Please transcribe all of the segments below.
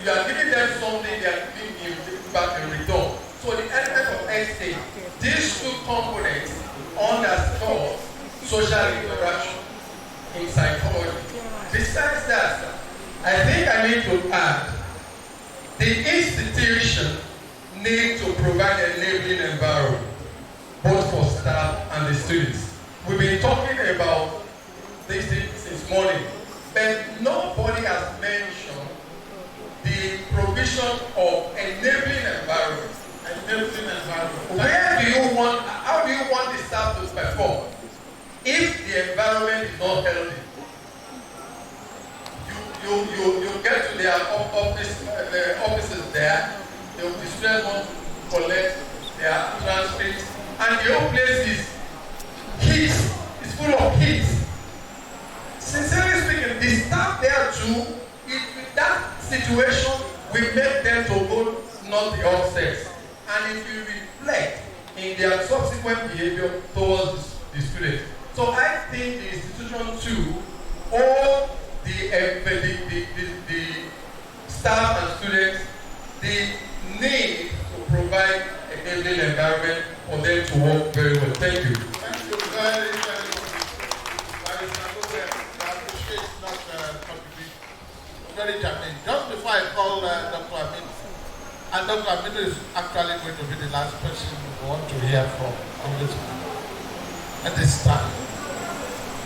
You are giving them something, they are giving you back in return. So the element of exchange, these two components underscore social interaction in psychology. Besides that, I think I need to add, the institution needs to provide an enabling environment, both for staff and the students. We've been talking about this since morning, but nobody has mentioned the provision of enabling environment. Enabling environment. Where do you want, how do you want the staff to perform if the environment is not healthy? You get to their offices there, the students want to collect their transcripts, and the whole place is heat, it's full of heat. Sincerely speaking, the staff there too, that situation will make them to go not the upstairs, and it will reflect in their subsequent behavior towards the students. So I think the institution too, all the staff and students, they need to provide an enabling environment for them to work very well. Thank you. Thank you very, very much. I appreciate that contribution. Very germane. Just before I call Dr. Amin, and Dr. Amin is actually going to be the last person we want to hear from on this at this time.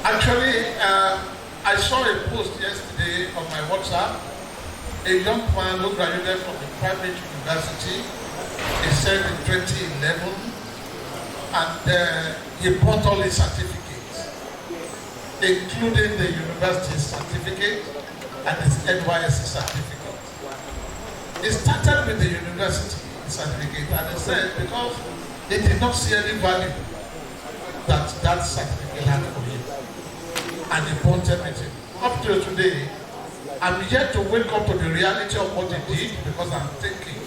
Actually, I saw a post yesterday on my WhatsApp. A young man who graduated from a private university, he said in 2011, and he brought all his certificates, including the university certificate and his NYSC certificate. He started with the university certificate, and he said because he did not see any value that certificate had for him, and he brought everything. Up to today, I'm yet to wake up to the reality of what he did, because I'm thinking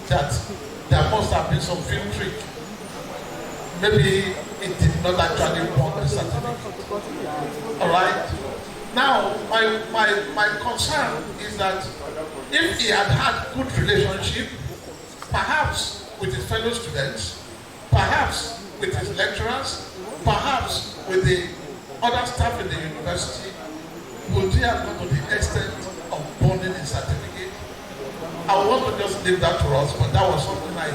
that there must have been some film trick. Maybe it did not actually want the certificate. All right. Now, my concern is that if he had had good relationship, perhaps with his fellow students, perhaps with his lecturers, perhaps with the other staff in the university, would he have gone to the extent of bonding his certificate? I want to just leave that to us, but that was something I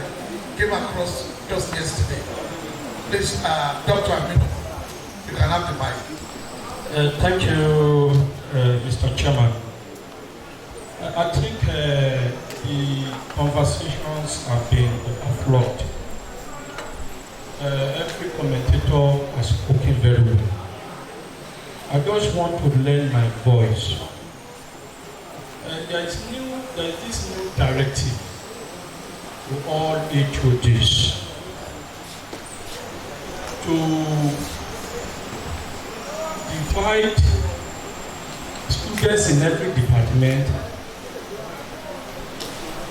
came across just yesterday. Please, Dr. Amin, you can have the mic. Thank you, Mr. Chairman. I think the conversations have been afloat. Every commentator has spoken very well. I just want to lend my voice. There is this new directive to all HODs to divide students in every department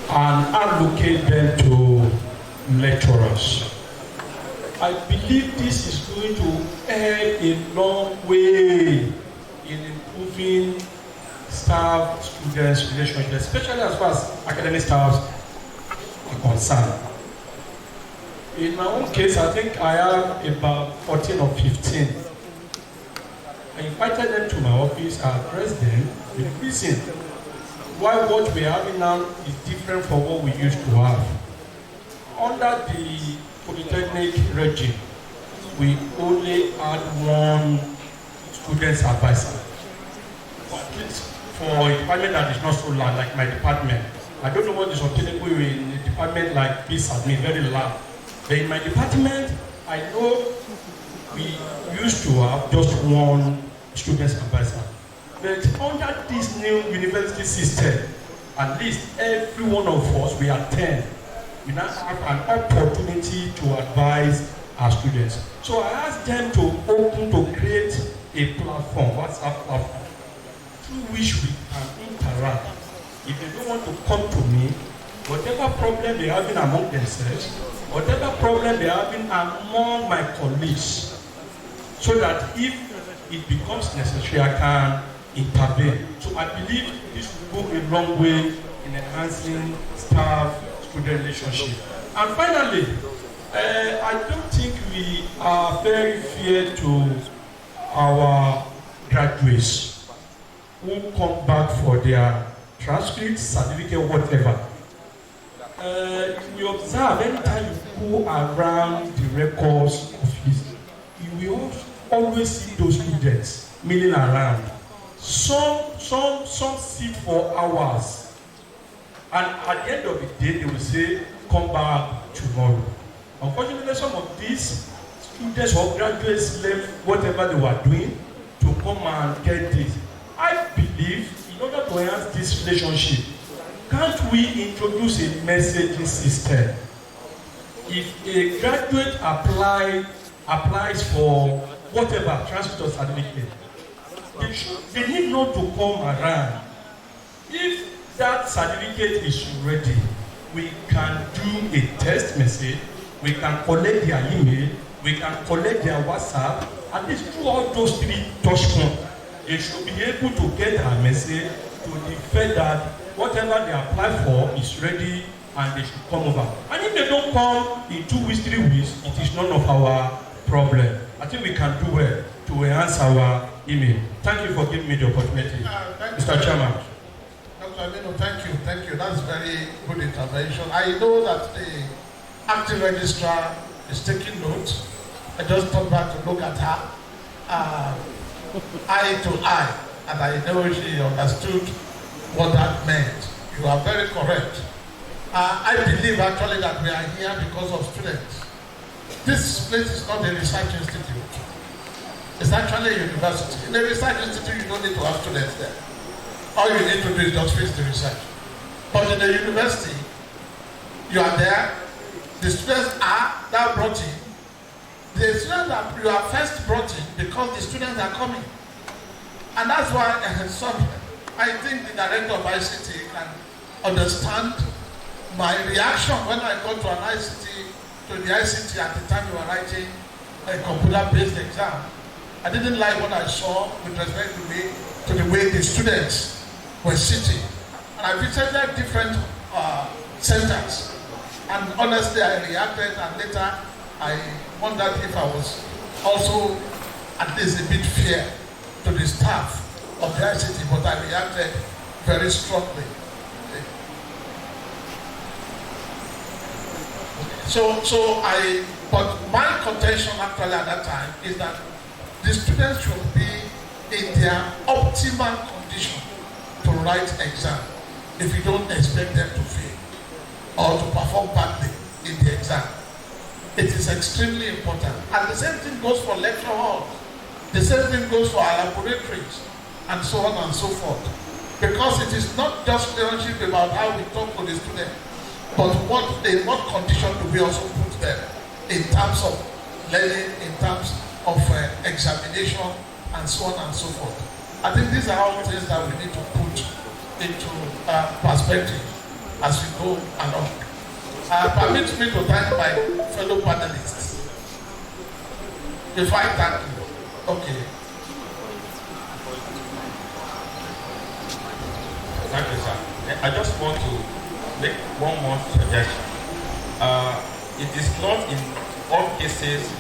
and allocate them to lecturers. I believe this is going to help a long way in improving staff-students relationship, especially as far as academic staffs are concerned. In my own case, I think I have about 14 or 15. I invited them to my office, I addressed them with reason why what we are having now is different from what we used to have. Under the Polytechnic regime, we only had one student's advisor. At least for a department that is not so large, like my department. I don't know what is obtainable in a department like this admin, very large. But in my department, I know we used to have just one student's advisor. But under this new university system, at least every one of us, we are 10. We now have an opportunity to advise our students. So I asked them to create a platform, WhatsApp platform, through which we can interact. If they don't want to come to me, whatever problem they're having among themselves, whatever problem they're having among my colleagues, so that if it becomes necessary, I can intervene. So I believe this will go a long way in enhancing staff-student relationship. And finally, I don't think we are very fair to our graduates who come back for their transcript, certificate, whatever. We observe anytime you go around the records office, you will always see those students milling around. Some sit for hours, and at the end of the day, they will say, "Come back tomorrow." Unfortunately, some of these students or graduates left whatever they were doing to come and get this. I believe, in order to enhance this relationship, can't we introduce a messaging system? If a graduate applies for whatever, transcript or certificate, they need not to come around. If that certificate is ready, we can do a text message, we can collect their email, we can collect their WhatsApp, at least through all those three touch points. They should be able to get our message to the effect that whatever they apply for is ready and they should come over. And if they don't come in 2 weeks, 3 weeks, it is none of our problem. I think we can do well to enhance our email. Thank you for giving me the opportunity. Mr. Chairman. Dr. Aminu, thank you. That's very good intervention. I know that the acting registrar is taking notes. I just thought back to look at her eye to eye, and I know she understood what that meant. You are very correct. I believe actually that we are here because of students. This place is not a research institute. It's actually a university. In a research institute, you don't need to have students there. All you need to do is just fix the research. But in the university, you are there, the students are now brought in. The students that you are first brought in because the students are coming. And that's why I think the director of ICT can understand my reaction when I got to the ICT at the time we were writing a computer-based exam. I didn't like what I saw with respect to the way the students were sitting. And I visited different centers. And honestly, I reacted, and later I wondered if I was also at least a bit fair to the staff of the ICT, but I reacted very strongly. But my contention actually at that time is that the students should be in their optimal condition to write exam if you don't expect them to fail or to perform badly in the exam. It is extremely important. And the same thing goes for lecture halls. The same thing goes for our laboratories, and so on and so forth. Because it is not just leadership about how we talk to the student, but in what condition do we also put them in terms of learning, in terms of examination, and so on and so forth. I think these are all things that we need to put into perspective as we go along. Permit me to thank my fellow panelists. Before I thank you, okay. Thank you, sir. I just want to make one more suggestion. It is not in all cases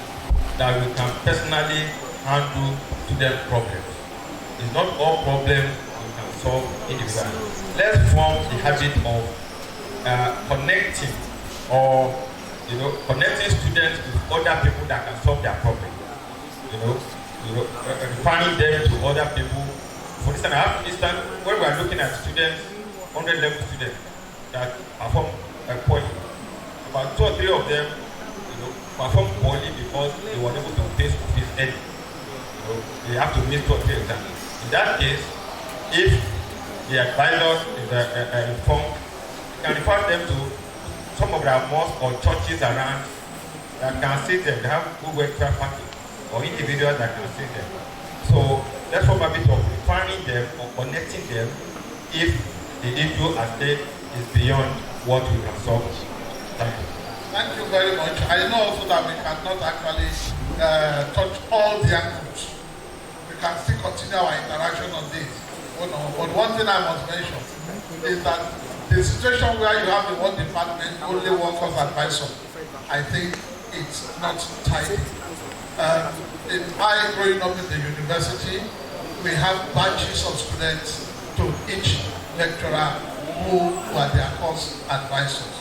that we can personally handle student problems. It's not all problems we can solve individually. Let's form the habit of connecting connecting students with other people that can solve their problem. Referring them to other people. For instance, I have instance when we are looking at students, 100 level students that perform poorly. About 2 or 3 of them, perform poorly because they were able to pay school fees early. They have to miss 2 or 3 exams. In that case, if the advisor is informed, you can refer them to some of their mosques or churches around that can see them. They have good welfare package or individuals that can see them. So let's form a bit of refining them or connecting them if the issue at stake is beyond what we can solve. Thank you. Thank you very much. I know also that we cannot actually touch all the angles. We can still continue our interaction on this. But one thing I must mention is that The situation where you have the one department, only one course advisor, I think it's not tidy. In my growing up in the university, we have batches of students to each lecturer who were their course advisors.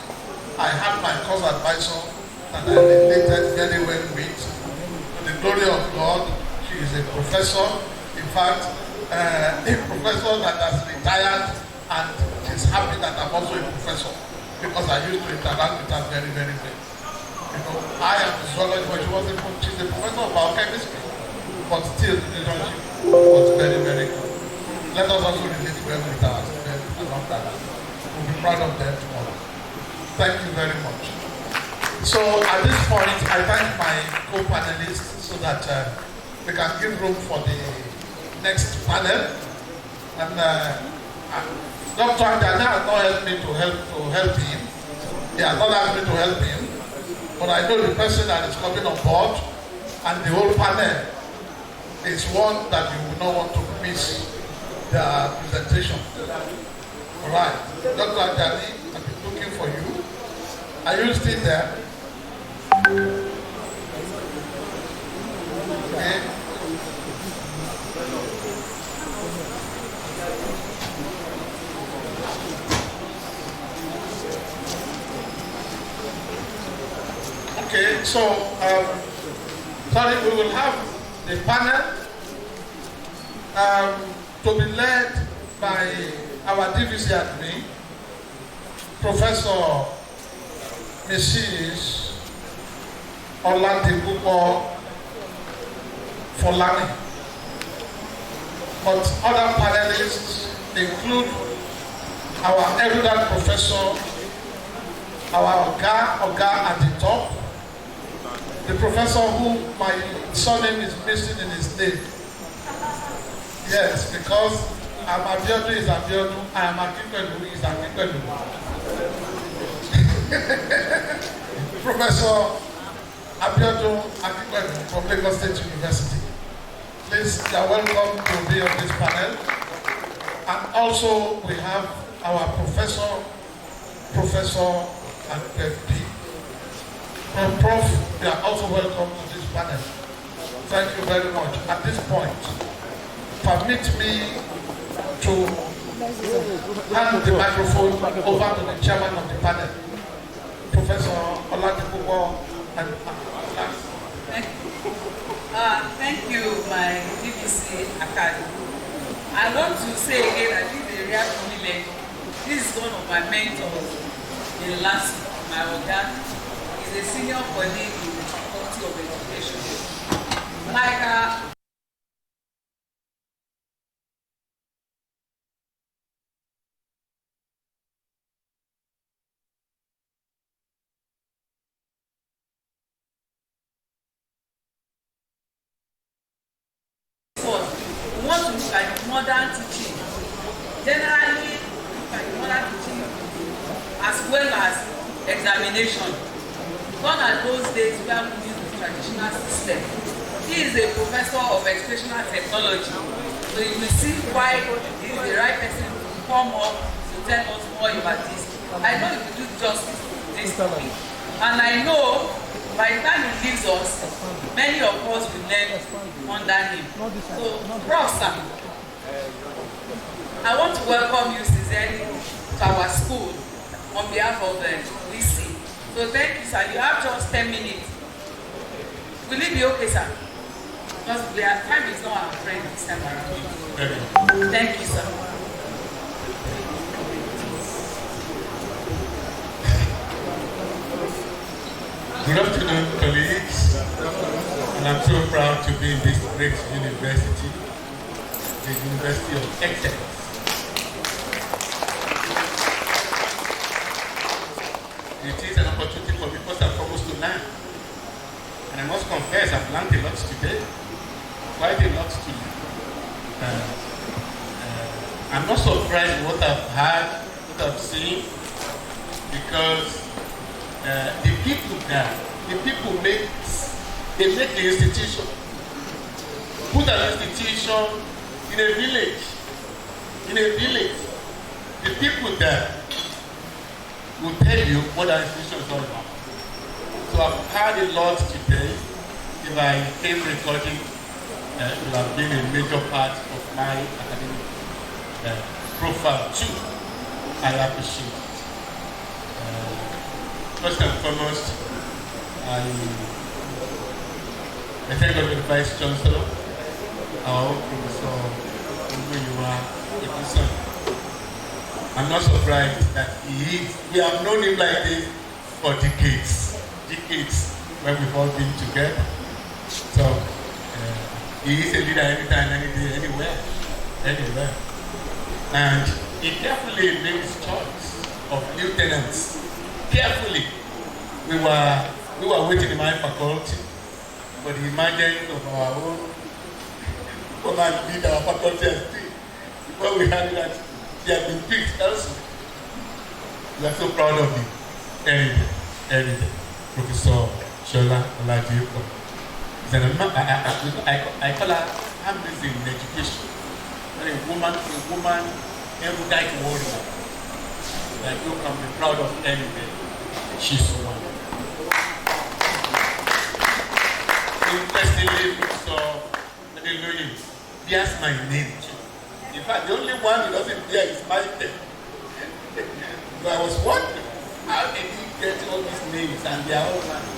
I had my course advisor that I related very well with. To the glory of God, she is a professor. In fact, a professor that has retired, and she's happy that I'm also a professor because I used to interact with her very, very well. You know, I am a zoologist, but she's a professor of biochemistry, but still the relationship was very, very good. Let us also relate well with our students along that. We'll be proud of them tomorrow. Thank you very much. So at this point, I thank my co-panelists so that we can give room for the next panel. And Dr. Andana has not helped me to help him. He has not asked me to help him. But I know the person that is coming on board and the whole panel is one that you will not want to miss the presentation. All right. Dr. Andani, I've been looking for you. Are you still there? Okay. Okay, so sorry, we will have the panel to be led by our DVC admin, Professor Mrs. Oladipupo Folani. But other panelists include our erudite professor, our Oga at the top, the professor who my surname is missing in his name. Yes, because Abiodun is Abiodun, I am Akinpelu is Akinpelu. Professor Abiodun Akinpelu from Lagos State University. Please, you are welcome to be on this panel. And also we have our Professor and P. And Prof, you are also welcome to this panel. Thank you very much. At this point, permit me to hand the microphone over to the chairman of the panel, Professor Oladipupo and thank you, my DVC Academy. I want to say again, I think the real privilege. This is one of my mentors in last my Oga. He's a senior colleague in the Faculty of Education. Like we want to look at the modern teaching. Generally, look at the modern teaching as well as examination. Gone are those days where we use the traditional system. He is a professor of educational technology. So you will see why he is the right person to come up to tell us more about this. I know he will do justice to this topic. And I know by the time he leaves us, many of us will learn under him. So, Prof. Sir, I want to welcome you sincerely to our school on behalf of the VC. So thank you, sir. You have just 10 minutes. Will it be okay, sir? Because time is not our friend this time around. Thank you, sir. Good afternoon, colleagues, and I'm so proud to be in this great university, the University of Excellence. It is an opportunity for me because I've almost to learn. And I must confess, I've learned a lot today, quite a lot to learn. I'm not surprised with what I've heard, what I've seen, because the people make the institution. Put an institution in a village. The people there, will tell you what our institution is all about. So I've had a lot today. If I came recording, it will have been a major part of my academic profile too. I appreciate it. First and foremost, I thank God for the Vice Chancellor, our Professor Umuyiwa Edison. I'm not surprised that we have known him like this for decades when we've all been together. So he is a leader anytime, any day, anywhere. And he carefully made his choice of lieutenants. Carefully. We were waiting in my faculty for the emergence of our own come and lead our faculty as team. Before we had that, he had been picked elsewhere. We are so proud of him. Every day. Professor Shola Oladipo. I call her amazing in education. A woman, erudite warrior. That you can be proud of any day. She's one. Interestingly, Professor Adeloye bears my name too. In fact, the only one who doesn't bear is my name. So I was wondering, how did he get all these names and they are all mine?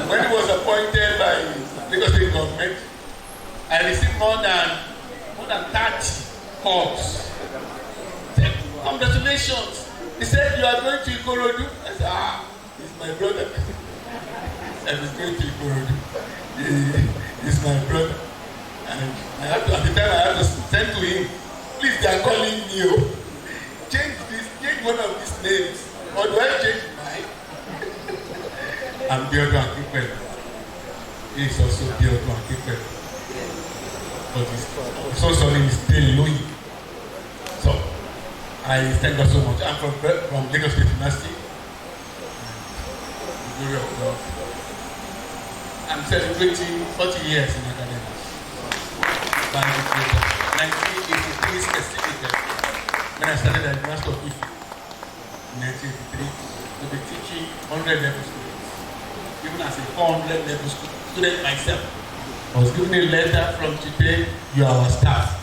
When he was appointed by Lagos State government, I received more than 30 calls. Said, congratulations. He said, you are going to Ikorodu. I said, he's my brother. And he's going to Ikorodu. He's my brother. And at the time I had to send to him, please, they are calling me. Change one of these names. Or do I change mine? I'm Biodo Akipel. He's also Biodo Akipel. But his social name is Deloyi. So, I thank God so much. I'm from Lagos State University. The glory of God. I'm celebrating 40 years in academics. 1983 specifically, when I started at the University of Ife. In 1983, to be teaching 100 level students. Even as a 400 level student myself, I was given a letter from today, you are our staff.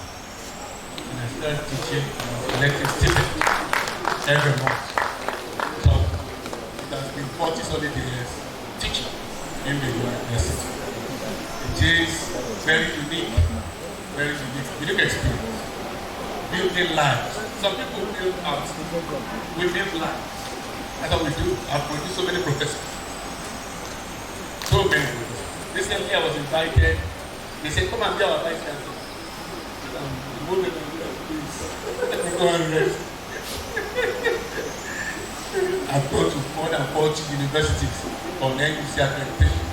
And I started teaching collective stipend every month. So it has been 40 solid years teaching in the university. It is very unique experience. Building lives. Some people build houses. We build lives. That's what we do. I've produced so many professors. So many professors. Recently I was invited. They said, come and be our vice chancellor. Let me go and rest. I've gone to more than 40 universities on NUC accreditation.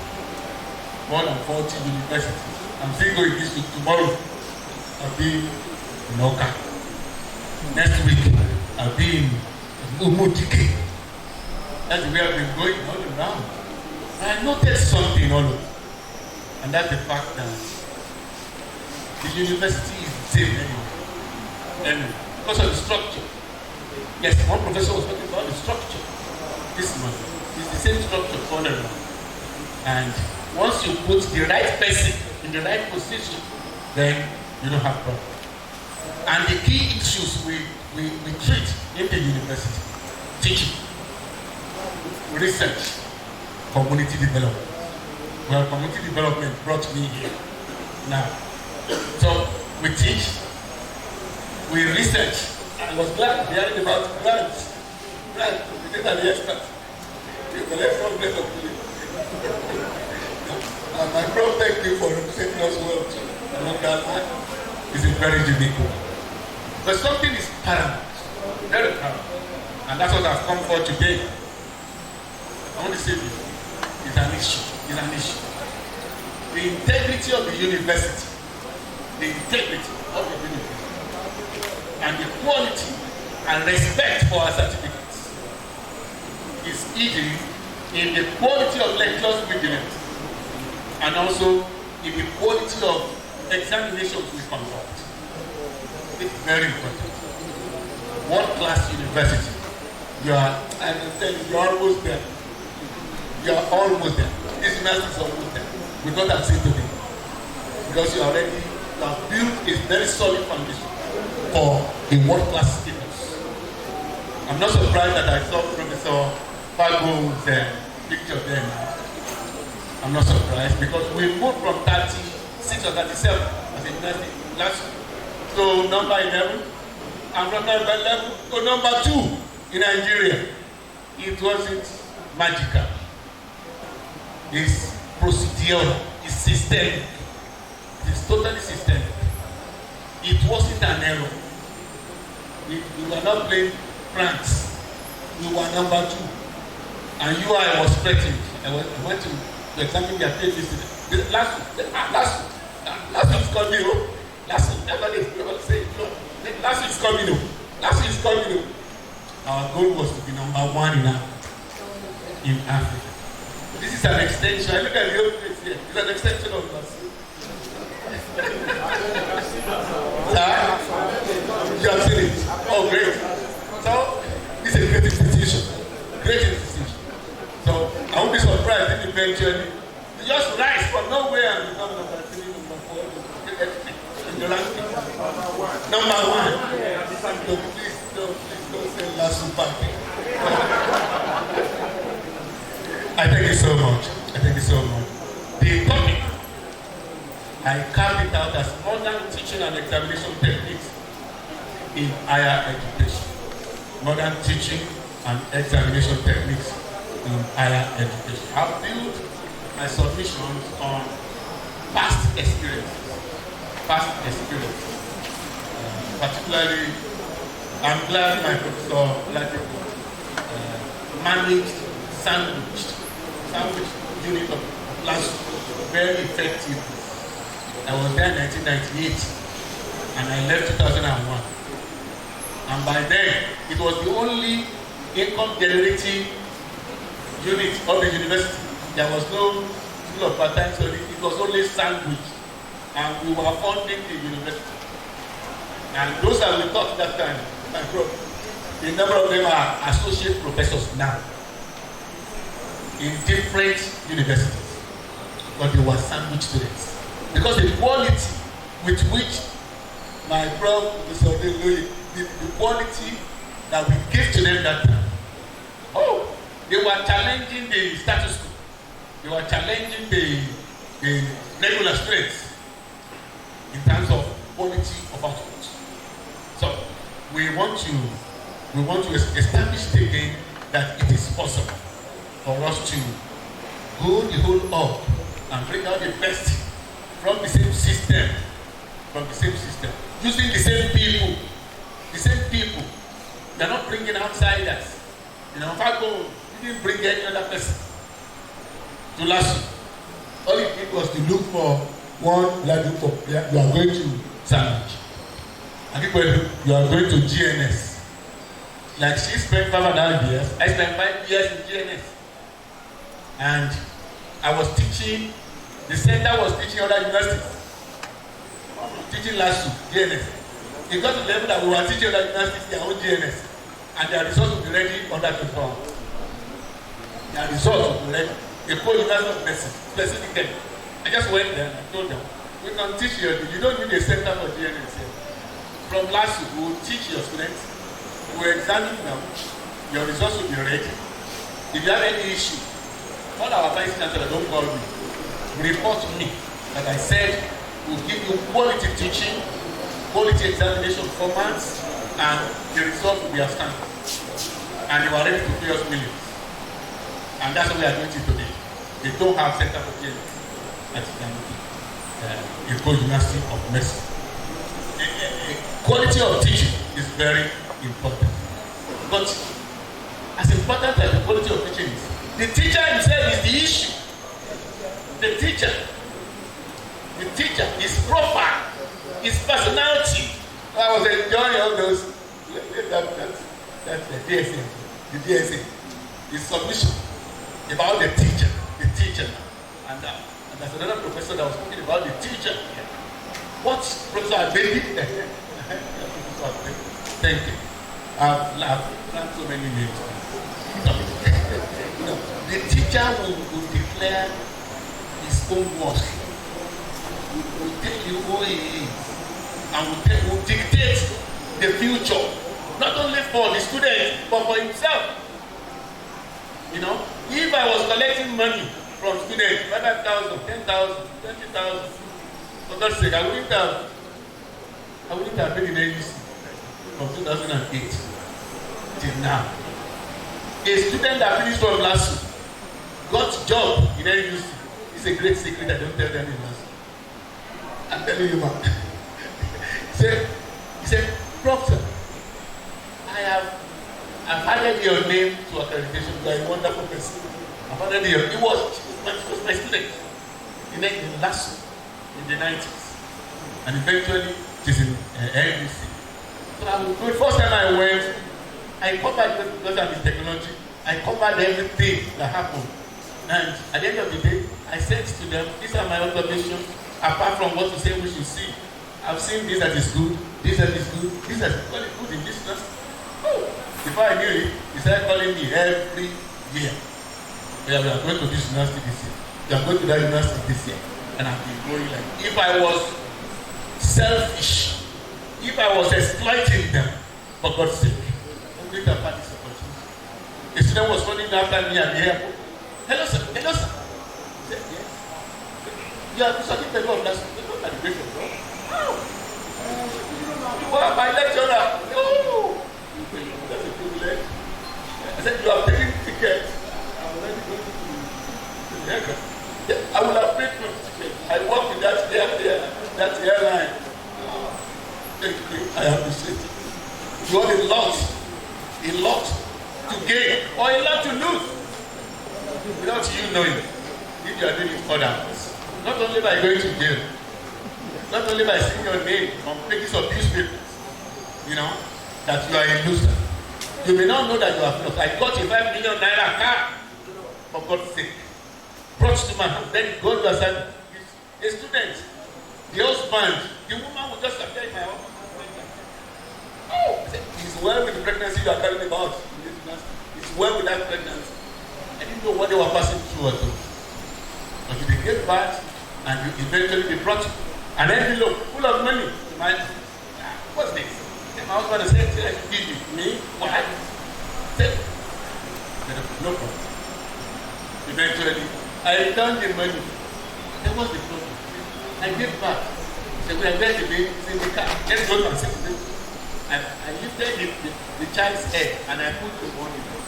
More than 40 universities. I'm still going this week. Tomorrow I'll be in Oka. Next week I'll be in Umotike. That's where I've been going all around. And I noticed something all over. And that's the fact that the university is the same anyway. Because of the structure. Yes, one professor was talking about the structure this month. It's the same structure all around. And once you put the right person in the right position, then you don't have problems. And the key issues we treat in the university: teaching, research, community development. Well, community development brought me here now. So we teach, we research. I was glad hearing about grants. We did an expert. You collect $100 million. And my prof, thank you for representing us well too. Along that line, is a very unique one. But something is paramount, very paramount. And that's what I've come for today. I want to say this. It's an issue. It's an issue. The integrity of the university, and the quality and respect for our certificates is hidden in the quality of lectures we deliver, and also in the quality of examinations we conduct. It's very important. World-class university You are, I can tell you, you're almost there. You are almost there. This university is almost there. With what I've seen today. Because you have built a very solid foundation for a world-class students. I'm not surprised that I saw Professor Fago's picture there now. I'm not surprised because we moved from 36 or 37 as a university last year to number 11, and from number 11 to number 2 in Nigeria. It wasn't magical. It's procedural. It's systemic. It's totally systemic. It wasn't an error. We were not playing pranks. We were number 2. And I was threatened. I went to examine their pages. Last week is coming up. Last week is coming up. Last week is coming up. Our goal was to be number 1 in Africa. This is an extension. Look at the old place here. It's an extension of us. You have seen it. Oh, great. So, this is a great institution. Great institution. So, I won't be surprised if eventually you just rise from nowhere and become number 3, number 4, in the ranking. Number 1. So, please don't say Lasustech. I thank you so much. I thank you so much. The topic, I carved it out as modern teaching and examination techniques in higher education. Modern teaching and examination techniques in higher education. I've built my submissions on past experiences. Particularly, I'm glad my professor Ladipo managed sandwich unit of class very effective. I was there in 1998 and I left 2001. And by then, it was the only income generating unit of the university. There was no school of part-time study, it was only sandwich. And we were funding the university. And those that we taught that time, my bro, a number of them are associate professors now in different universities, but they were sandwich students because the quality with which my prof, the quality that we gave to them that time, they were challenging the status quo, they were challenging the regular students in terms of quality of output. So we want to establish it again that it is possible for us to go the whole up and bring out the best from the same system, using the same people. They're not bringing outsiders. You know, if I go, you didn't bring any other person to Lasu. All it did was to look for one Ladipo. You are going to Sandwich. And people, you are going to GNS. Like she spent 5.5 years, I spent 5 years in GNS. And I was teaching, the center was teaching other universities. Teaching Lasu, GNS. It got to the level that we were teaching other universities their own GNS. And their results will be ready under 24 hours. Their results will be ready. A whole university of medicine, specific them. I just went there and I told them, we can teach you don't need a center for GNS here. From Lasu, we will teach your students, we will examine them, your results will be ready. If you have any issue, all our vice chancellors don't call me. Report to me. Like I said, we'll give you quality teaching, quality examination formats, and the results will be outstanding. And you are ready to pay us millions. And that's what we are doing today. They don't have center for GNS at the Eko University of Medicine. Quality of teaching is very important. But as important as the quality of teaching is, the teacher himself is the issue. The teacher, his profile, his personality. I was enjoying all those. That's the DSA. The DSA. His submission about the teacher. And there's another professor that was talking about the teacher. What Professor Baby? Thank you. I've learned so many names. teacher will declare his own worth. Will tell you who he is and will dictate the future, not only for the student but for himself. You know, if I was collecting money from students, 5,000, 10,000, 20,000, for God's sake, I wouldn't have been in AUC from 2008 till now. A student that finished from Lasustech got job in AUC. It's a great secret. I don't tell them in Lasustech. I'm telling you, man. He said, Professor, I've added your name to accreditation. You are a wonderful person. I've added your. He was my student in Lasustech in the 90s, and eventually it is in LDC. So the first time I went, I covered, because I'm in technology, I covered everything that happened. And at the end of the day, I said to them, these are my observations, apart from what you say we should see. I've seen this that is good, this that is good, this that is good in this class. Oh, before I knew it, he started calling me every year. Yeah, we are going to this university this year. We are going to that university this year. And I've been going like, if I was selfish, if I was exploiting them, for God's sake, I'm going to have this opportunity. A student was running after me at the airport. Hello, sir. Hello, sir. I said, yes. You are studying the law of last week. Not at the grace of God. Oh. You are my lecturer. Oh. That's a privilege. I said, you have taken tickets. I'm already going to the aircraft. I will have paid for the ticket. I work with that airline. Thank you. I appreciate it. You have a lot to gain or a lot to lose without you knowing if you are doing it for others. Not only by going to jail, not only by seeing your name on pages of newspapers, you know, that you are a loser. You may not know that you are lost. I got a 5 million naira car, for God's sake. Brought to my house, then go to a student, the husband, the woman will just appear in my house. Oh, he's well with the pregnancy you are carrying about. He's well with that pregnancy. I didn't know what they were passing through at all. But they gave birth and eventually they brought an envelope full of money to my what's this? And my husband said, I should give you. Me? Why? Said, no problem. Eventually, I returned the money. That was the problem. I gave back. He said, we are going to be in the car. Let's go and sit with him. And I lifted the child's head and I put the money there.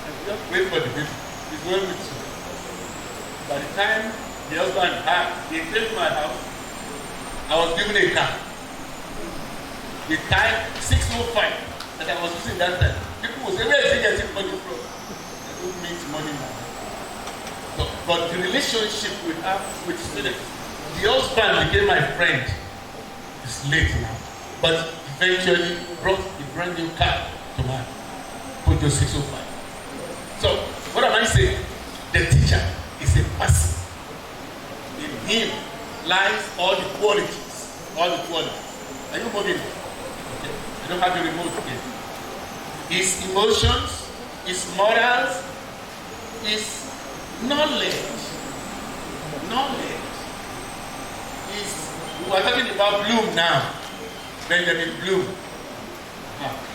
And just wait for the baby. He's going with you. By the time the husband he came to my house, I was given a car. The time 605 that I was using that time. People will say, where is he getting money from? I don't make money now. But the relationship we have with students, the husband became my friend. It's late now, but eventually brought a brand new car to my Photo 605. So, what am I saying? The teacher is a person. In him lies all the qualities. All the qualities. Are you moving? Okay. I don't have the remote again. His emotions, his morals, his knowledge. We are talking about Bloom now. Benjamin Bloom.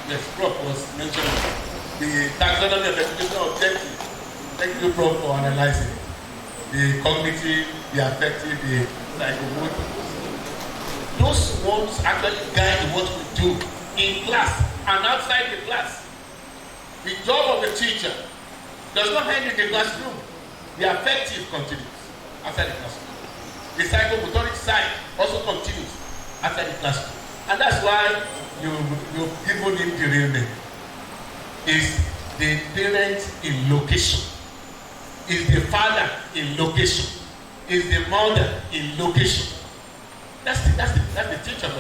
Yes, Prof was mentioning the taxonomy of educational objectives. Thank you, Prof, for analyzing it. The cognitive, the affective, the psychomotor. Those ones actually guide what we do in class and outside the class. The job of the teacher does not end in the classroom. The affective continues outside the classroom. The psychomotoric side also continues after the classroom. And that's why you've given him the real name. Is the parent in location. Is the father in location. Is the mother in location. That's the teacher.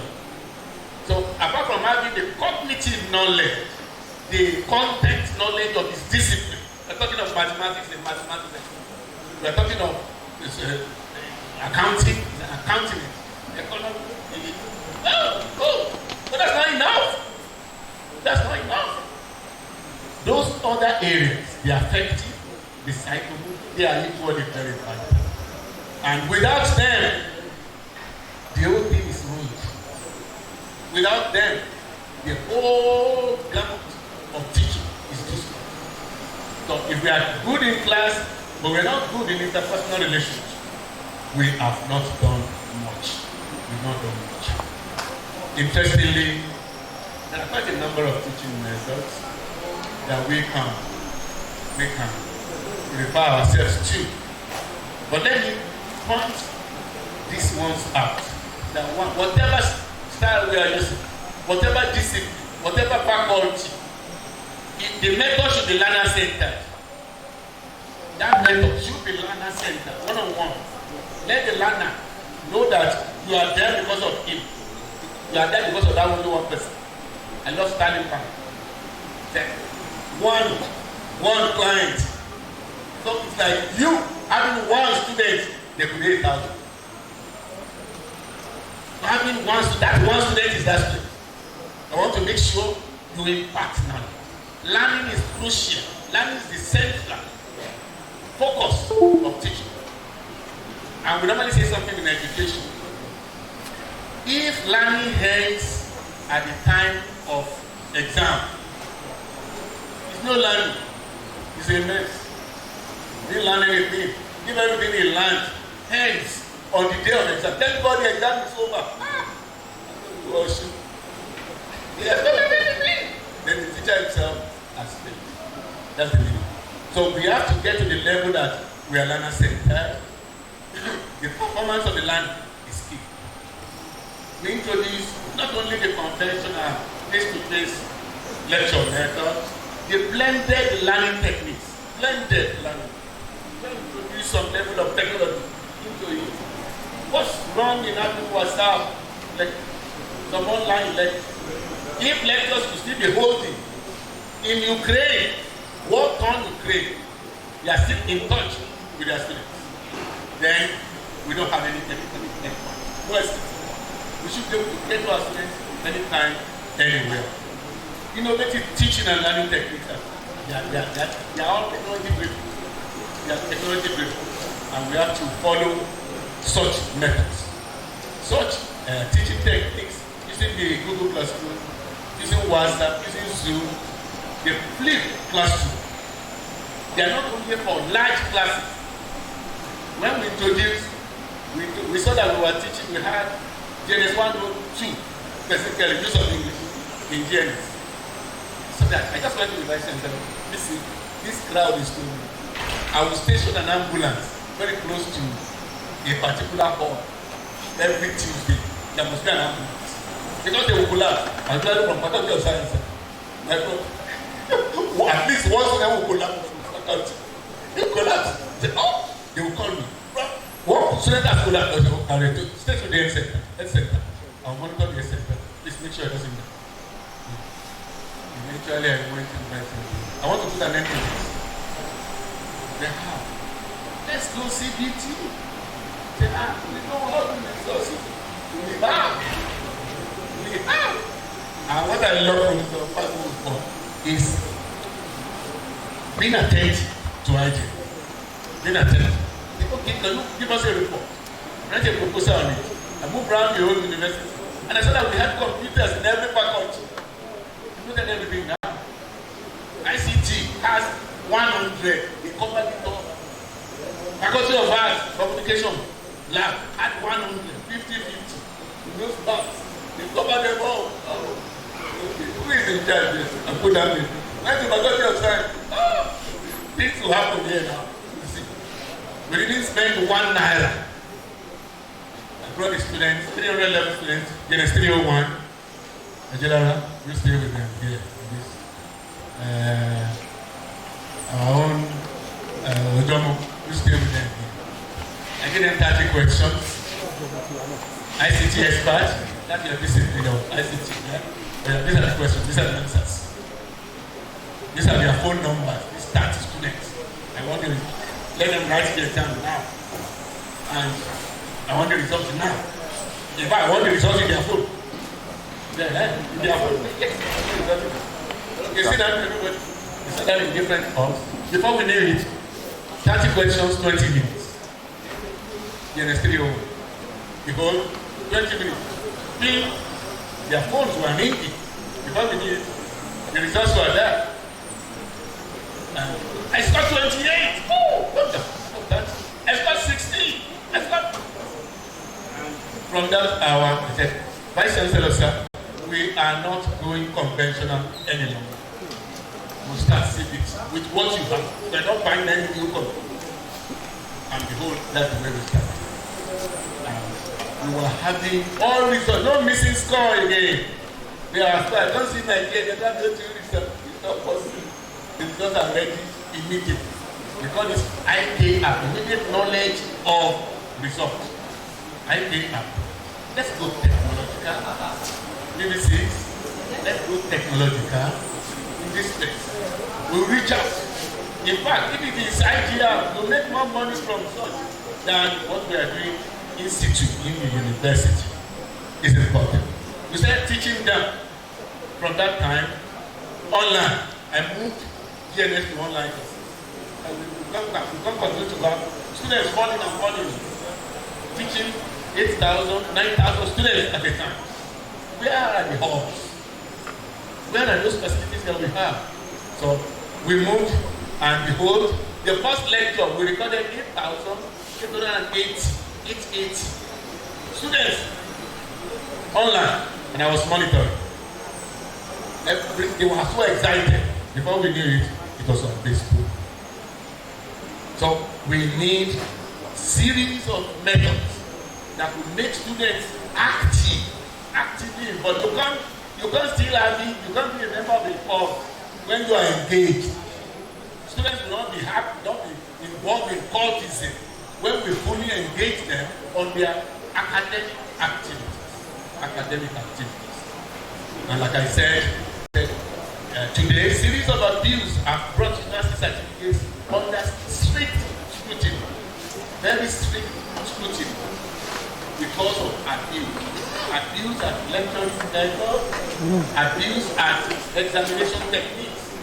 So apart from having the cognitive knowledge, the content knowledge of his discipline, we're talking of mathematics and mathematics. We're talking of accounting, economy. But that's not enough. That's not enough. those other areas, the affective, the psychable, they are equally very vital. And without them, the whole thing is ruined. Without them, the whole gamut of teaching is destroyed. So if we are good in class, but we're not good in interpersonal relationships, we have not done much. We've not done much. Interestingly, there are quite a number of teaching methods that we can refer ourselves to. But let me point these ones out. That whatever style we are using, whatever discipline, whatever faculty, the method should be learner-centered. That method should be learner-centered, one-on-one. Let the learner know that you are there because of him. You are there because of that only one person. I love standing back. One client. So it's like you having one student, they could be 8,000. Having one student is that student. I want to make sure you impact now. Learning is crucial. Learning is the central focus of teaching. And we normally say something in education. If learning ends at the time of exam, it's no learning. It's a mess. He didn't learn anything. If everything he learned ends on the day of exam, tell God the exam is over. Oh, shoot. He has not learned anything. Then the teacher himself has failed. That's the meaning. So we have to get to the level that we are learner-centered. The performance of the learning is key. We introduce not only the conventional face-to-face lecture method, the blended learning techniques. Blended learning. We introduce some level of technology into it. What's wrong in having WhatsApp, like some online lectures? If lectures could still be holding in Ukraine, what on Ukraine, they are still in touch with their students. Then we don't have any technical endpoint. We should be able to get to our students anytime, anywhere. Innovative teaching and learning techniques, they are all technology driven. They are technology driven. And we have to follow such methods. Such teaching techniques, using the Google Classroom, using WhatsApp, using Zoom, the flipped classroom. They are not only for large classes. When we introduced, we saw that we were teaching, we had Genesis 1 to 2, specifically use of English in Genesis. So that I just went to the vice and said, listen, this crowd is too big. I will station an ambulance very close to a particular hall every Tuesday. There must be an ambulance. Because they will collapse. I'm graduating from Faculty of Science. At least once of them will collapse from the faculty. They will collapse. They will call me. What student has collapsed? Stay to the health center. I'll monitor the health center. Please make sure it doesn't die. Eventually, I went to the health center. I want to put an end to this. Then how? Let's go CBT. They have. We don't have the resources. We have. And what I love from the person is being attentive to ideas. Being attentive. Okay, can you give us a report? Write a proposal on it. I moved around the whole university. And I saw that we had computers in every faculty. Look at everything now. ICT has 100. They covered it all. Faculty of Arts, Communication Lab had 100. 50-50. Those parts. They covered them all. Oh. Okay. Who is in charge? I put that in. Where's the Faculty of Science? Oh. Things will happen here now. We didn't spend 1 naira. I brought the students, 311 students, Genesis 301. Nigeria, we stay with them here. Our own Ojomo, we stay with them here. I gave them 30 questions. ICT experts, that's your discipline of ICT. Yeah? These are the questions, these are the answers. These are their phone numbers, these 30 students. I want you to let them write the exam now. And I want the results now. In fact, I want the results in their phone. Yeah, in their phone. Yes. You see that, everybody? We started in different halls. Before we knew it, 30 questions, 20 minutes. DNS 301. Because 20 minutes. Being their phones were ringing. Before we knew it, the results were there. And I scored 28. Oh, what the fuck that? I scored 16. I scored. From that hour, I said, Vice Chancellor, sir, we are not going conventional any longer. We'll start civics with what you have. We're not buying any new code. And behold, that's the way we started. We were having all results, no missing score again. They are I don't see Nigeria, they don't go to result. It's not possible. The results are ready immediately. Because it's IKR, immediate knowledge of results. IKR. Let's go technological. BBC, let's go technological in this place. We'll reach out. In fact, if it is IGR, we'll make more money from such than what we are doing in situ in the university. It's important. We started teaching them from that time online. I moved GNS to online classes. And we come continue to have students falling and falling, teaching 8,000, 9,000 students at a time. Where are the hubs? Where are those facilities that we have? So we moved, and behold, the first lecture we recorded 8,880 students online, and I was monitoring. They were so excited. Before we knew it, it was on Facebook. So we need series of methods that will make students actively involved. You can't still have it, you can't be a member of the course when you are engaged. Students will not be happy, not be involved in cultism when we fully engage them on their academic activities. And like I said, today, series of abuse have brought university certificates under strict scrutiny, very strict scrutiny, because of abuse at lecturing methods, abuse at examination techniques,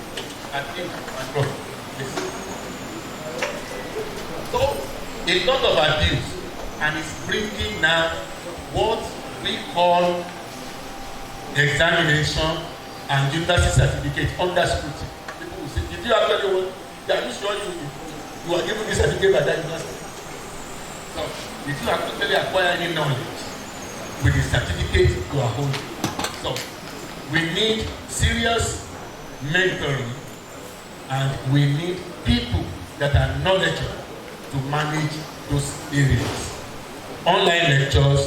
abuse and problem. So, a lot of abuse, and it's bringing now what we call examination and university certificate under scrutiny. People will say, did you actually want? Are you sure you are given this certificate by that university? So, did you actually acquire any knowledge with the certificate you are holding? So, we need serious mentoring, and we need people that are knowledgeable to manage those areas. Online lectures,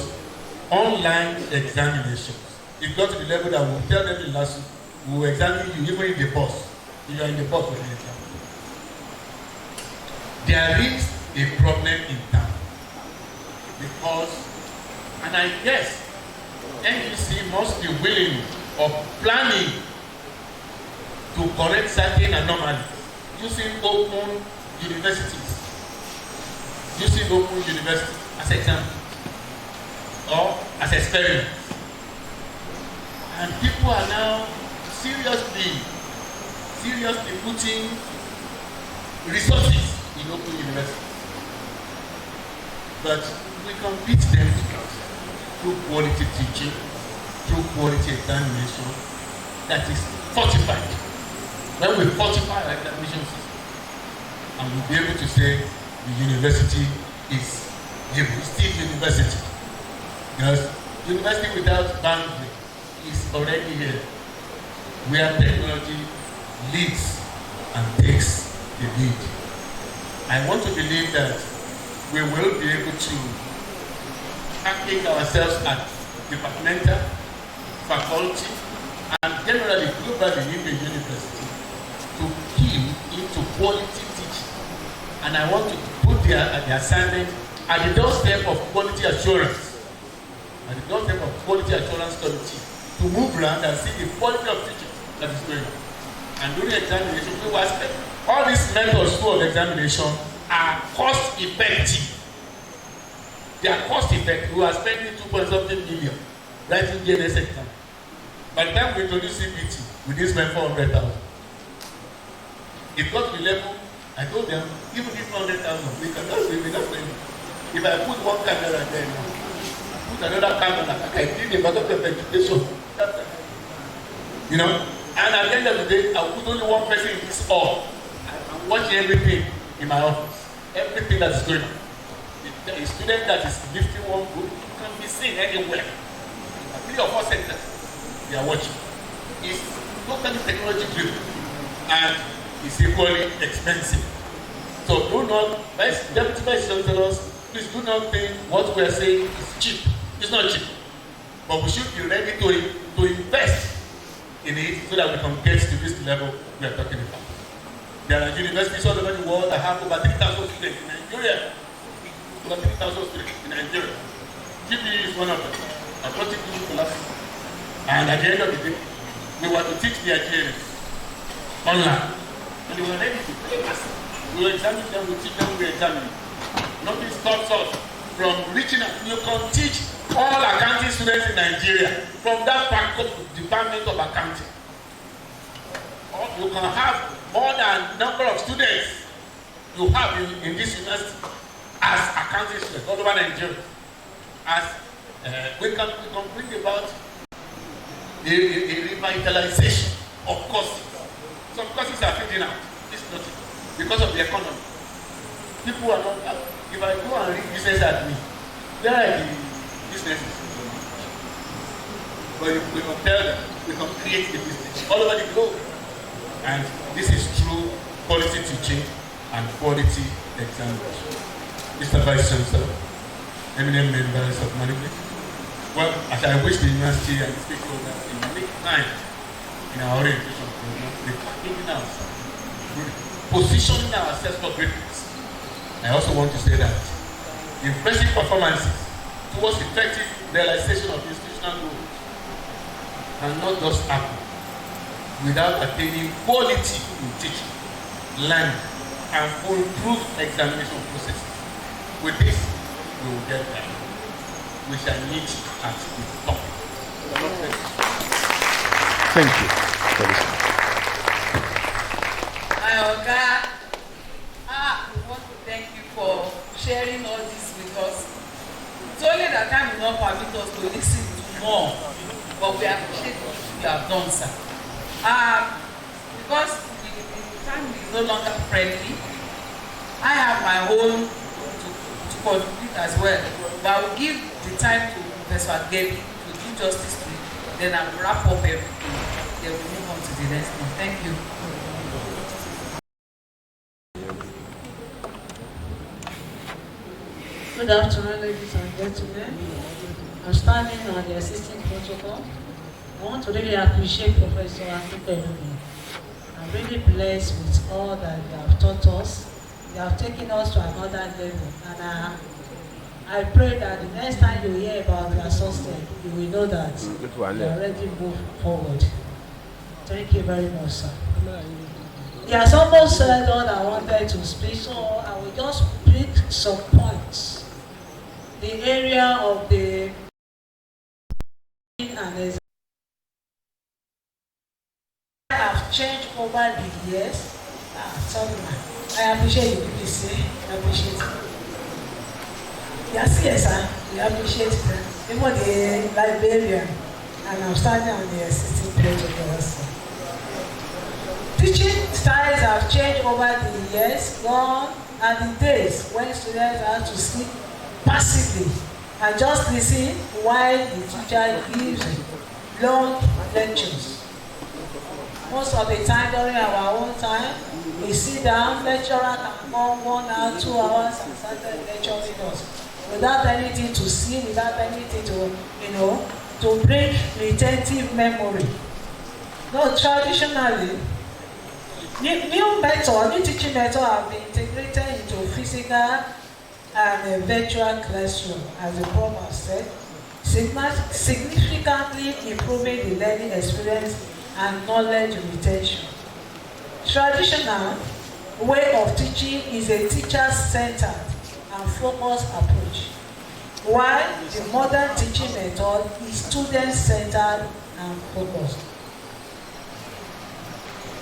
online examinations. It got to the level that we'll tell them in Lasustech, we will examine you even in the bus. If you are in the bus with the exam. There is a problem in town. Because, and I guess, NUC must be willing or planning to correct certain anomalies using open universities. Using open universities as example or as experiments. And people are now seriously putting resources in open universities. But we can beat them through quality teaching, through quality examination that is fortified. When we fortify our examination system, and we'll be able to say the university is still university. Because university without boundary is already here, where technology leads and takes the lead. I want to believe that we will be able to package ourselves at departmental, faculty, and generally globally in the university to key into quality teaching. And I want to put the assignment at the doorstep of quality assurance. At the doorstep of quality assurance committee to move around and see the quality of teaching that is going on. And during examination, we will ask all these methods of examination are cost effective. They are cost effective. We are spending 2.something million writing GNS exam. By the time we introduce CPT, we did spend 400,000. It got to the level, I told them, even if 100,000, we can just leave it up to you. If I put one camera there, put another camera, I can give a lot of education. You know? And at the end of the day, I'll put only one person in this hall. I'm watching everything in my office. Everything that is going on. A student that is lifting one book can be seen anywhere. 3 or 4 centers, they are watching. It's totally technology driven and it's equally expensive. So do not, Deputy Vice Chancellor, please do not think what we are saying is cheap. It's not cheap. But we should be ready to invest in it so that we can get to this level we are talking about. There are universities all over the world that have over 3,000 students in Nigeria. Over 3,000 students in Nigeria. GPU is one of them. I brought it to class. And at the end of the day, we were to teach the Nigerians online. And they were ready to play us. We will examine them, we teach them, we examine. Nothing stops us from reaching out. You can teach all accounting students in Nigeria from that department of accounting. Or you can have more than number of students you have in this university as accounting students all over Nigeria. As we can bring about a revitalization of courses. Some courses are fading out. It's not because of the economy. People are not. If I go and read business at me, where are the businesses? But we can tell them, we can create the business all over the globe. And this is true quality teaching and quality examination. Mr. Vice Chancellor, eminent members of management, well, as I wish the university and the stakeholders in the next time in our orientation program, they are giving us, positioning ourselves for greatness. I also want to say that impressive performances towards effective realization of institutional goals cannot just happen without attaining quality in teaching, learning, and foolproof examination processes. With this, we will get there. We shall meet at the top. Thank you. Oga, we want to thank you for sharing all this with us. It's only that time will not permit us to listen to more, but we appreciate what you have done, sir. Because the time is no longer friendly, I have my own to contribute as well. But I will give the time to Professor Gaby to do justice to it. Then I will wrap up everything. Then we'll move on to the next one. Thank you. Good afternoon, ladies and gentlemen. I'm standing on the assistant protocol. I want to really appreciate Professor Akipelumi. I'm really blessed with all that they have taught us. They have taken us to another level. And I pray that the next time you hear about Lasustech, you will know that we already moved forward. Thank you very much, sir. He has almost said all I wanted to speak, so I will just pick some points. The area of the and have changed over the years. Sorry, I appreciate the BBC. I appreciate it. Yes, sir. We appreciate it. Even the librarian, and I'm standing on the assistant protocol also. Teaching styles have changed over the years. Gone are the days when students have to sit passively and just listen while the teacher gives long lectures. Most of the time during our own time, we sit down, lecturer can go 1 hour, 2 hours and start lecturing us without anything to see, without anything to, to bring retentive memory. No, traditionally, new teaching methods have been integrated into physical and virtual classroom, as the prof has said, significantly improving the learning experience and knowledge retention. Traditional way of teaching is a teacher-centered and focused approach, while the modern teaching method is student-centered and focused.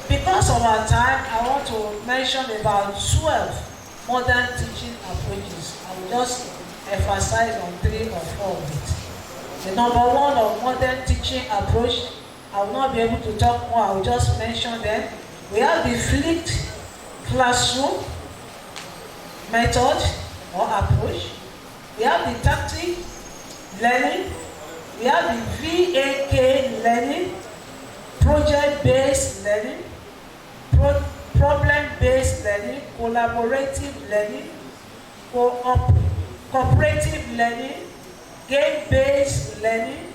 Because of our time, I want to mention about 12 modern teaching approaches. I will just emphasize on 3 or 4 of it. The number 1 of modern teaching approach, I will not be able to talk more, I will just mention them. We have the flipped classroom method or approach. We have the tactic learning. We have the VAK learning, project-based learning, problem-based learning, collaborative learning, cooperative learning, game-based learning,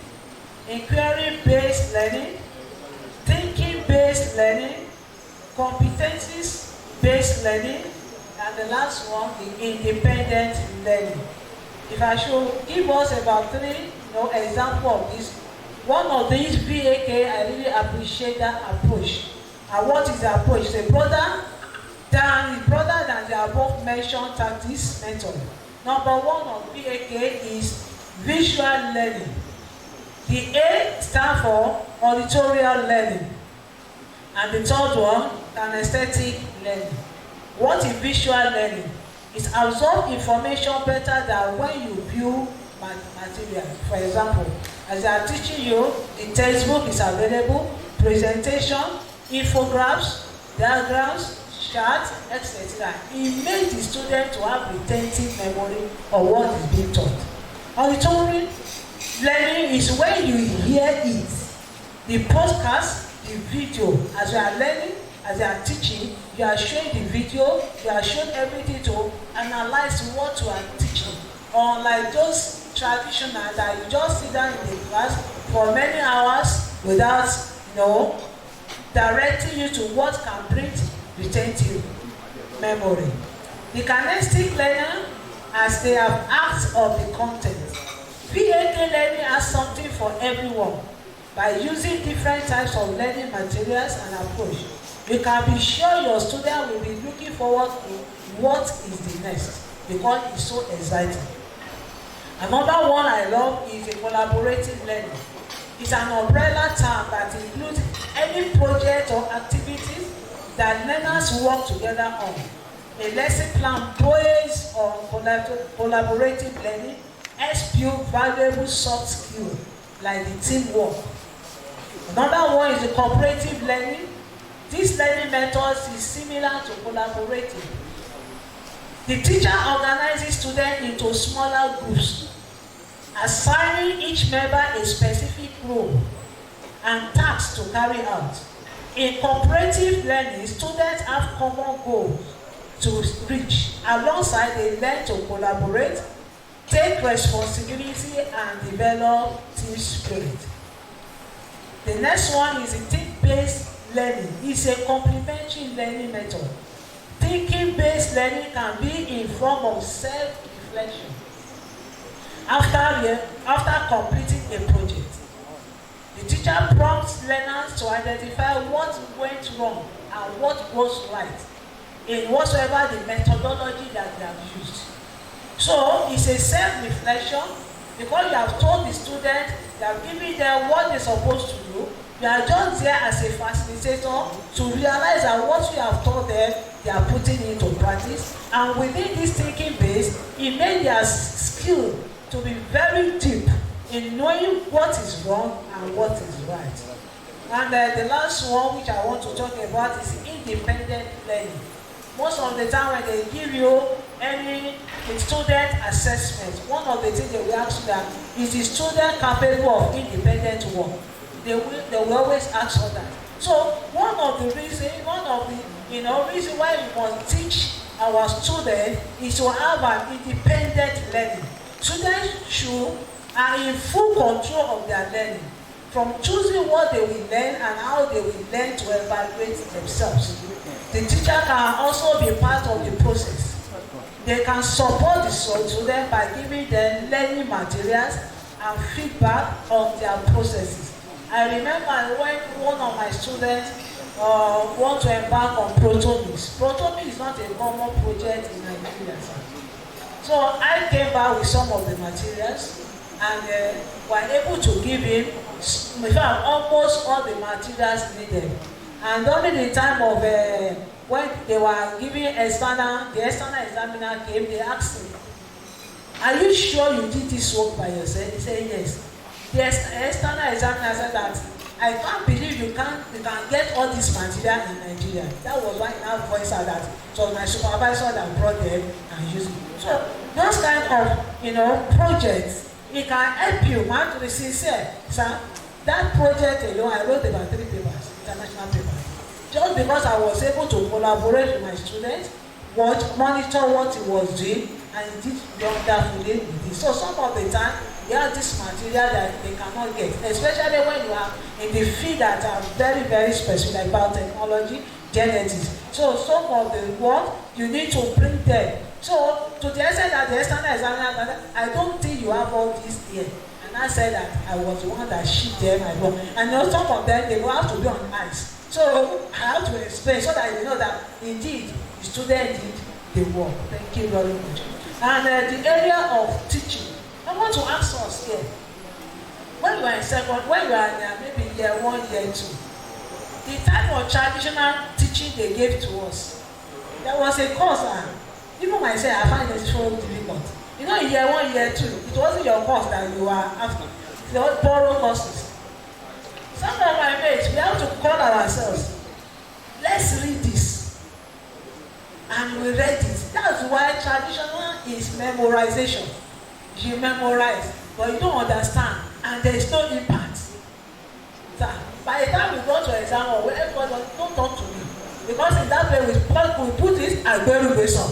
inquiry-based learning, thinking-based learning, competencies-based learning, and the last one, the independent learning. If I should give us about 3 example of this, one of these VAK, I really appreciate that approach. And what is the approach? It's broader than the above mentioned tactics method. Number 1 of VAK is visual learning. The A stands for auditorial learning. And the third one, kinesthetic learning. What is visual learning? It absorbs information better than when you view material. For example, as they are teaching you, the textbook is available, presentation, infographs, diagrams, charts, etc. It makes the student to have retentive memory of what is being taught. Auditory learning is when you hear it. The podcast, the video, as you are learning, as you are teaching, you are showing the video, you are showing everything to analyze what you are teaching. Unlike those traditional that you just sit down in the class for many hours without, directing you to what can bring retentive memory. The kinesthetic learner, as they have asked of the content. VAK learning has something for everyone. By using different types of learning materials and approach, you can be sure your student will be looking forward to what is the next, because it's so exciting. Another one I love is a collaborative learning. It's an umbrella term that includes any project or activities that learners work together on. A lesson plan based on collaborative learning helps build valuable soft skills like the teamwork. Another one is the cooperative learning. This learning method is similar to collaborative. The teacher organizes students into smaller groups, assigning each member a specific role and tasks to carry out. In cooperative learning, students have common goals to reach. Alongside, they learn to collaborate, take responsibility, and develop team spirit. The next one is a thinking-based learning. It's a complementary learning method. Thinking-based learning can be in form of self-reflection. After completing a project, the teacher prompts learners to identify what went wrong and what goes right in whatsoever the methodology that they have used. So it's a self-reflection, because you have told the student, you have given them what they're supposed to do. You are just there as a facilitator to realize that what you have taught them, they are putting into practice. And within this thinking base, it made their skill to be very deep in knowing what is wrong and what is right. And the last one which I want to talk about is independent learning. Most of the time when they give you any student assessment, one of the things they will ask you that, is the student capable of independent work? They will always ask for that. So one of the reasons why we must teach our students is to have an independent learning. Students are in full control of their learning, from choosing what they will learn and how they will learn to evaluate themselves. The teacher can also be part of the process. They can support the student by giving them learning materials and feedback on their processes. I remember when one of my students want to embark on protomics. Protomics is not a common project in Nigeria. So I came back with some of the materials and were able to give him, in fact, almost all the materials needed. And during the time of when they were giving the external examiner came, they asked him, "Are you sure you did this work by yourself?" He said, "Yes." The external examiner said that, "I can't believe you can get all this material in Nigeria." That was why he now voiced out that it was my supervisor that brought them and used it. So those kind of projects, it can help you. Man, to be sincere, sir, that project alone, I wrote about 3 papers, international papers, just because I was able to collaborate with my students, monitor what he was doing, and he did wonderfully with it. So some of the time, they have this material that they cannot get, especially when you are in the field that are very, very specific about technology, genetics. So some of the work, you need to bring them. So to the extent that the external examiner, "I don't think you have all this here." And I said that I was the one that shipped them and all. And some of them, they will have to be on ice. So I have to explain so that you know that indeed the student did the work. Thank you very much. And the area of teaching, I want to ask us here. When you are in maybe year 1, year 2, the type of traditional teaching they gave to us, there was a course, even myself, I find it so difficult. In year 1, year 2, it wasn't your course that you were after. They were borrow courses. Some of my mates, we have to call ourselves, "Let's read this." And we read it. That's why traditional is memorization. You memorize, but you don't understand, and there is no impact. So, by the time we go to exam, or everybody don't talk to me, because in that way we put it as very basic.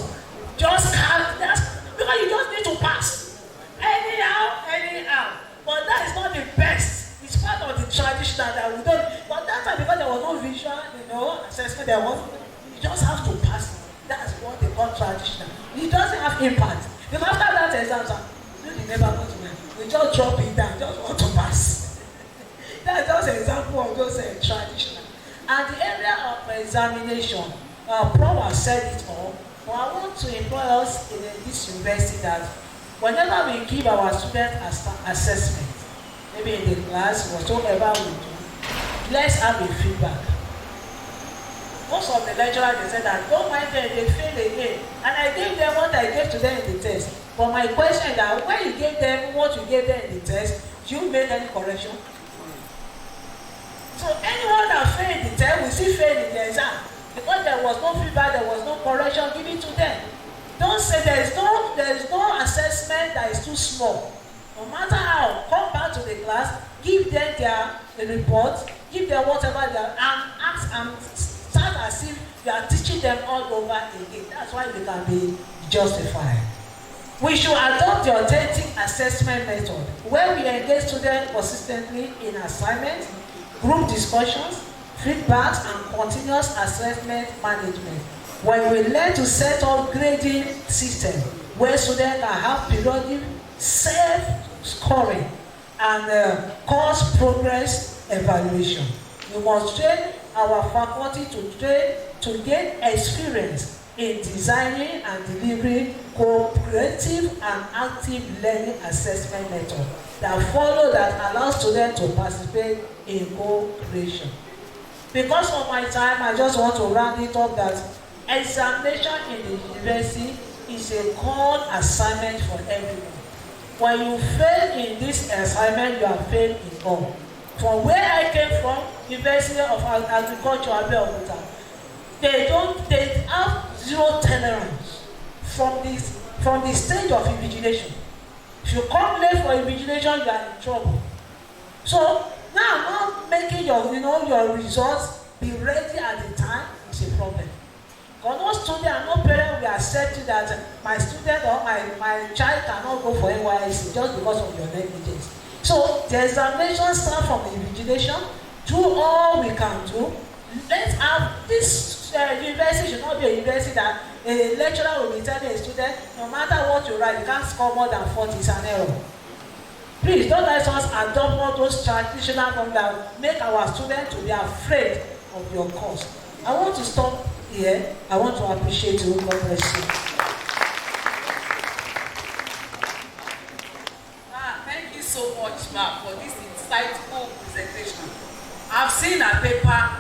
Just can't. Because you just need to pass. Anyhow. But that is not the best. It's part of the traditional that we don't. But that time, because there was no visual, assessment, you just have to pass. That's what they call traditional. It doesn't have impact. Because after that exam, you never go to them. We just drop it down, just want to pass. That's just an example of those traditional. And the area of examination, Prof has said it all. But I want to employ us in this university that whenever we give our students assessment, maybe in the class, whatsoever we do, let's have a feedback. Most of the lecturers, they said that, "Don't mind them, they fail again." And I gave them what I gave to them in the test. But my question is that when you gave them what you gave them in the test, do you make any correction? So anyone that failed the test will still fail in the exam. Because there was no feedback, there was no correction given to them. Don't say there is no assessment that is too small. No matter how, come back to the class, give them the report, give them whatever they are, and ask and start as if you are teaching them all over again. That's why they can be justified. We should adopt the authentic assessment method, where we engage students consistently in assignments, group discussions, feedbacks, and continuous assessment management. When we learn to set up grading system where students can have periodic self-scoring and course progress evaluation. We must train our faculty to gain experience in designing and delivering cooperative and active learning assessment method that allow students to participate in co-creation. Because of my time, I just want to round it up that examination in the university is a core assignment for everyone. When you fail in this assignment, you have failed in all. From where I came from, University of Agriculture, Abeokuta, they have zero tolerance from the stage of invigilation. If you come late for invigilation, you are in trouble. So now, not making your results be ready at the time is a problem. Because no student and no parent will accept that my student or my child cannot go for NYSC just because of your negligence. So the examination starts from the invigilation. Do all we can do. Let's have this university should not be a university that a lecturer will be telling a student, no matter what you write, you can't score more than 40, it's an error. Please don't let us adopt all those traditional forms that make our students to be afraid of your course. I want to stop here. I want to appreciate you. God bless you. Thank you so much, Ma, for this insightful presentation. I've seen a paper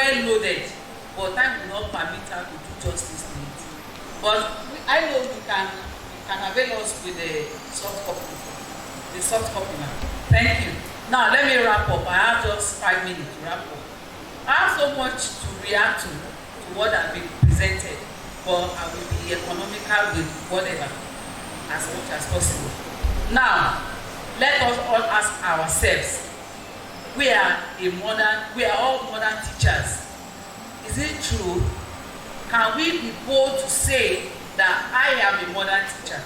well loaded, but time will not permit her to do justice to it. But I know you can avail us with the soft copy. The soft copy now. Thank you. Now let me wrap up. I have just 5 minutes to wrap up. I have so much to react to what has been presented, but I will be economical with whatever as much as possible. Now, let us all ask ourselves, we are all modern teachers. Is it true? Can we be bold to say that I am a modern teacher?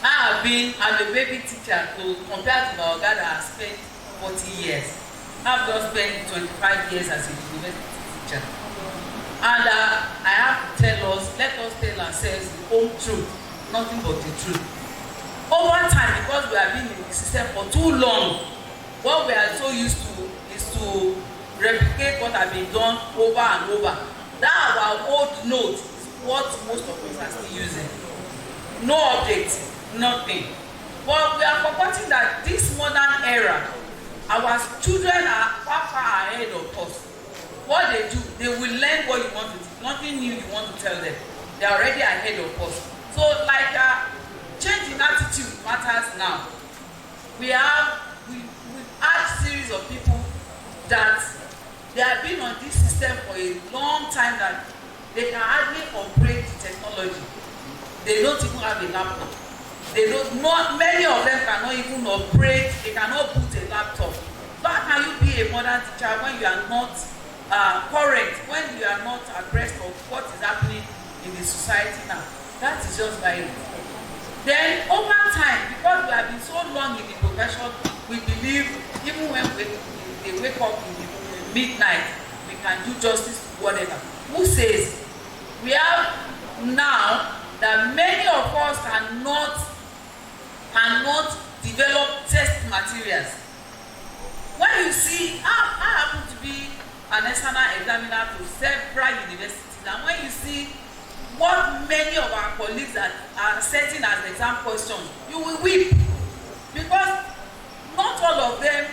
I'm a baby teacher compared to my oga that has spent 40 years. I've just spent 25 years as a university teacher. And I have to let us tell ourselves the whole truth, nothing but the truth. Over time, because we have been in the system for too long, what we are so used to is to replicate what has been done over and over. That our old note is what most of us are still using. No update, nothing. But we are forgetting that this modern era, our children are far ahead of us. What they do, they will learn what you want to do. Nothing new you want to tell them. They are already ahead of us. So like change in attitude matters now. We've had series of people that they have been on this system for a long time that they can hardly operate the technology. They don't even have a laptop. Many of them cannot even operate, they cannot put a laptop. So how can you be a modern teacher when you are not current, when you are not abreast of what is happening in the society now? That is just violent. Then over time, because we have been so long in the profession, we believe even when they wake up in the midnight, we can do justice to whatever. Who says? We have now that many of us cannot develop test materials. When you see, I happen to be an external examiner to several universities, and when you see what many of our colleagues are setting as exam questions, you will weep, because not all of them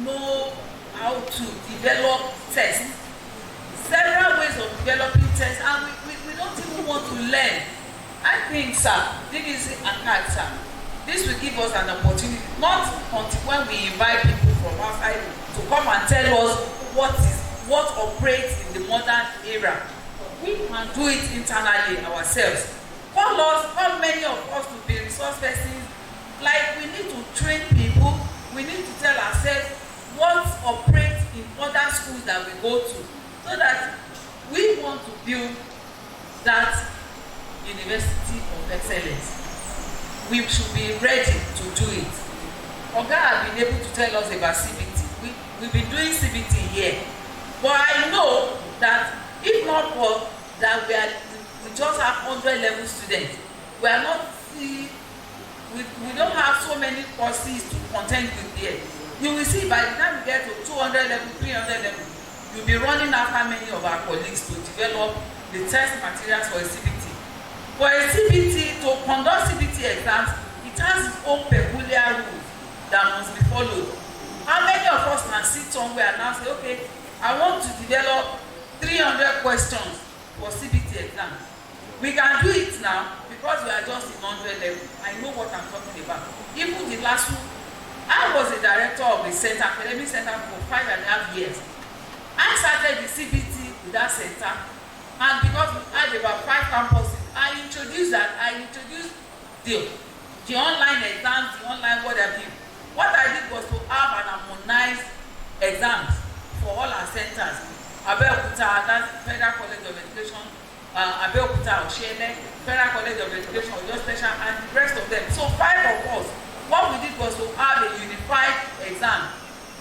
know how to develop tests. Several ways of developing tests, and we don't even want to learn. I think, sir, this is an act, sir. This will give us an opportunity, not until when we invite people from outside to come and tell us what operates in the modern era. We can do it internally ourselves. Call many of us to be resource persons. Like, we need to train people. We need to tell ourselves what operates in other schools that we go to, so that we want to build that university of excellence. We should be ready to do it. Oga has been able to tell us about CBT. We've been doing CBT here. But I know that if not for that we just have 100 level students, we don't have so many courses to contend with here. You will see by the time we get to 200 level, 300 level, you'll be running after many of our colleagues to develop the test materials for a CBT. For a CBT, to conduct CBT exams, it has its own peculiar rules that must be followed. How many of us can sit somewhere and now say, okay, I want to develop 300 questions for CBT exam? We can do it now because we are just in 100 level. I know what I'm talking about. Even the last one, I was the director of the center, academic center, for 5.5 years. I started the CBT with that center, and because we had about 5 campuses, I introduced the online exams, the online whatever. What I did was to have an harmonized exams for all our centers. Abeokuta, that's Federal College of Education, Abeokuta, Oshele, Federal College of Education, Oyo Special, and the rest of them. So 5 of us, what we did was to have a unified exam.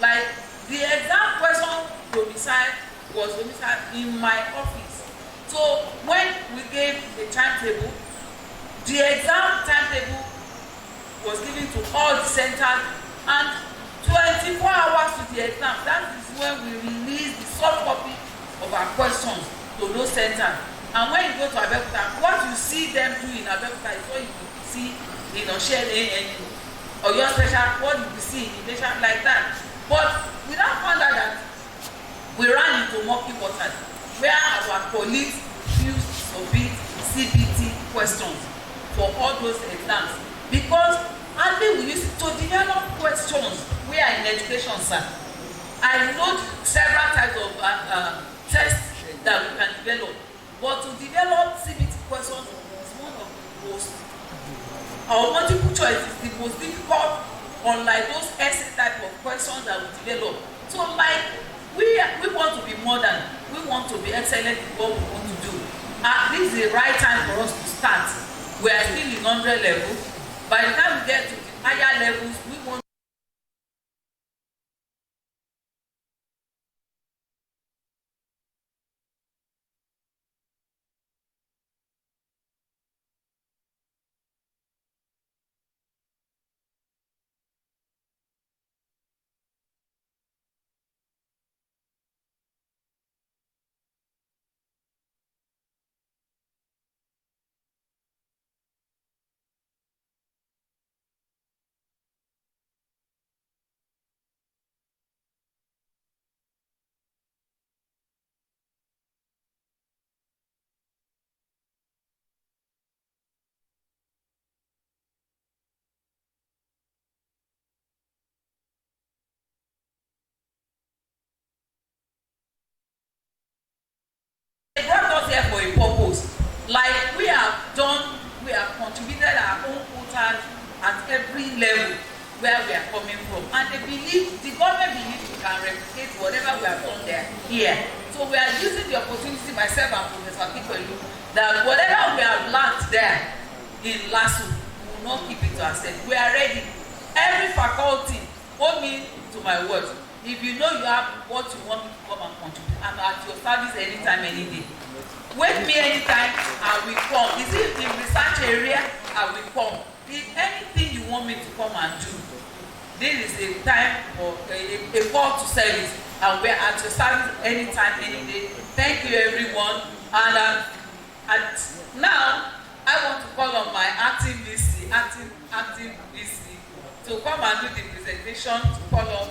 Like, the exam question domicile was domiciled in my office. So when we gave the timetable, the exam timetable was given to all the centers, and 24 hours to the exam. That is when we release the soft copy of our questions to those centers. And when you go to Abeokuta, what you see them do in Abeokuta is what you see in Oshele and Oyo Special, what you see in Ilesha, like that. But we don't find out that we ran into murky waters where our colleagues used to submit CBT questions for all those exams because hardly we used to develop questions. We are in education, sir. I know several types of tests that we can develop, but to develop CBT questions is one of the most, our multiple choice is the most difficult, unlike those essay type of questions that we develop. So like, we want to be modern, we want to be excellent in what we want to do. This is the right time for us to start. We are still in 100 level. By the time we get to the higher levels, we want they brought us here for a purpose. Like we have done, we have contributed our own quotas at every level where we are coming from. And they believe, the government believes we can replicate whatever we have done there here. So we are using the opportunity, myself and Professor Kipelu, that whatever we have learned there in LASU, we will not keep it to ourselves. We are ready. Every faculty, hold me to my words. If you know you have what you want me to come and contribute, I'm at your service anytime, any day. Wake me anytime, I will come. Is it in research area? I will come. If anything you want me to come and do, this is a time for a call to service, and we're at your service anytime, any day. Thank you, everyone. And now I want to call on my acting VC to come and do the presentation, to call on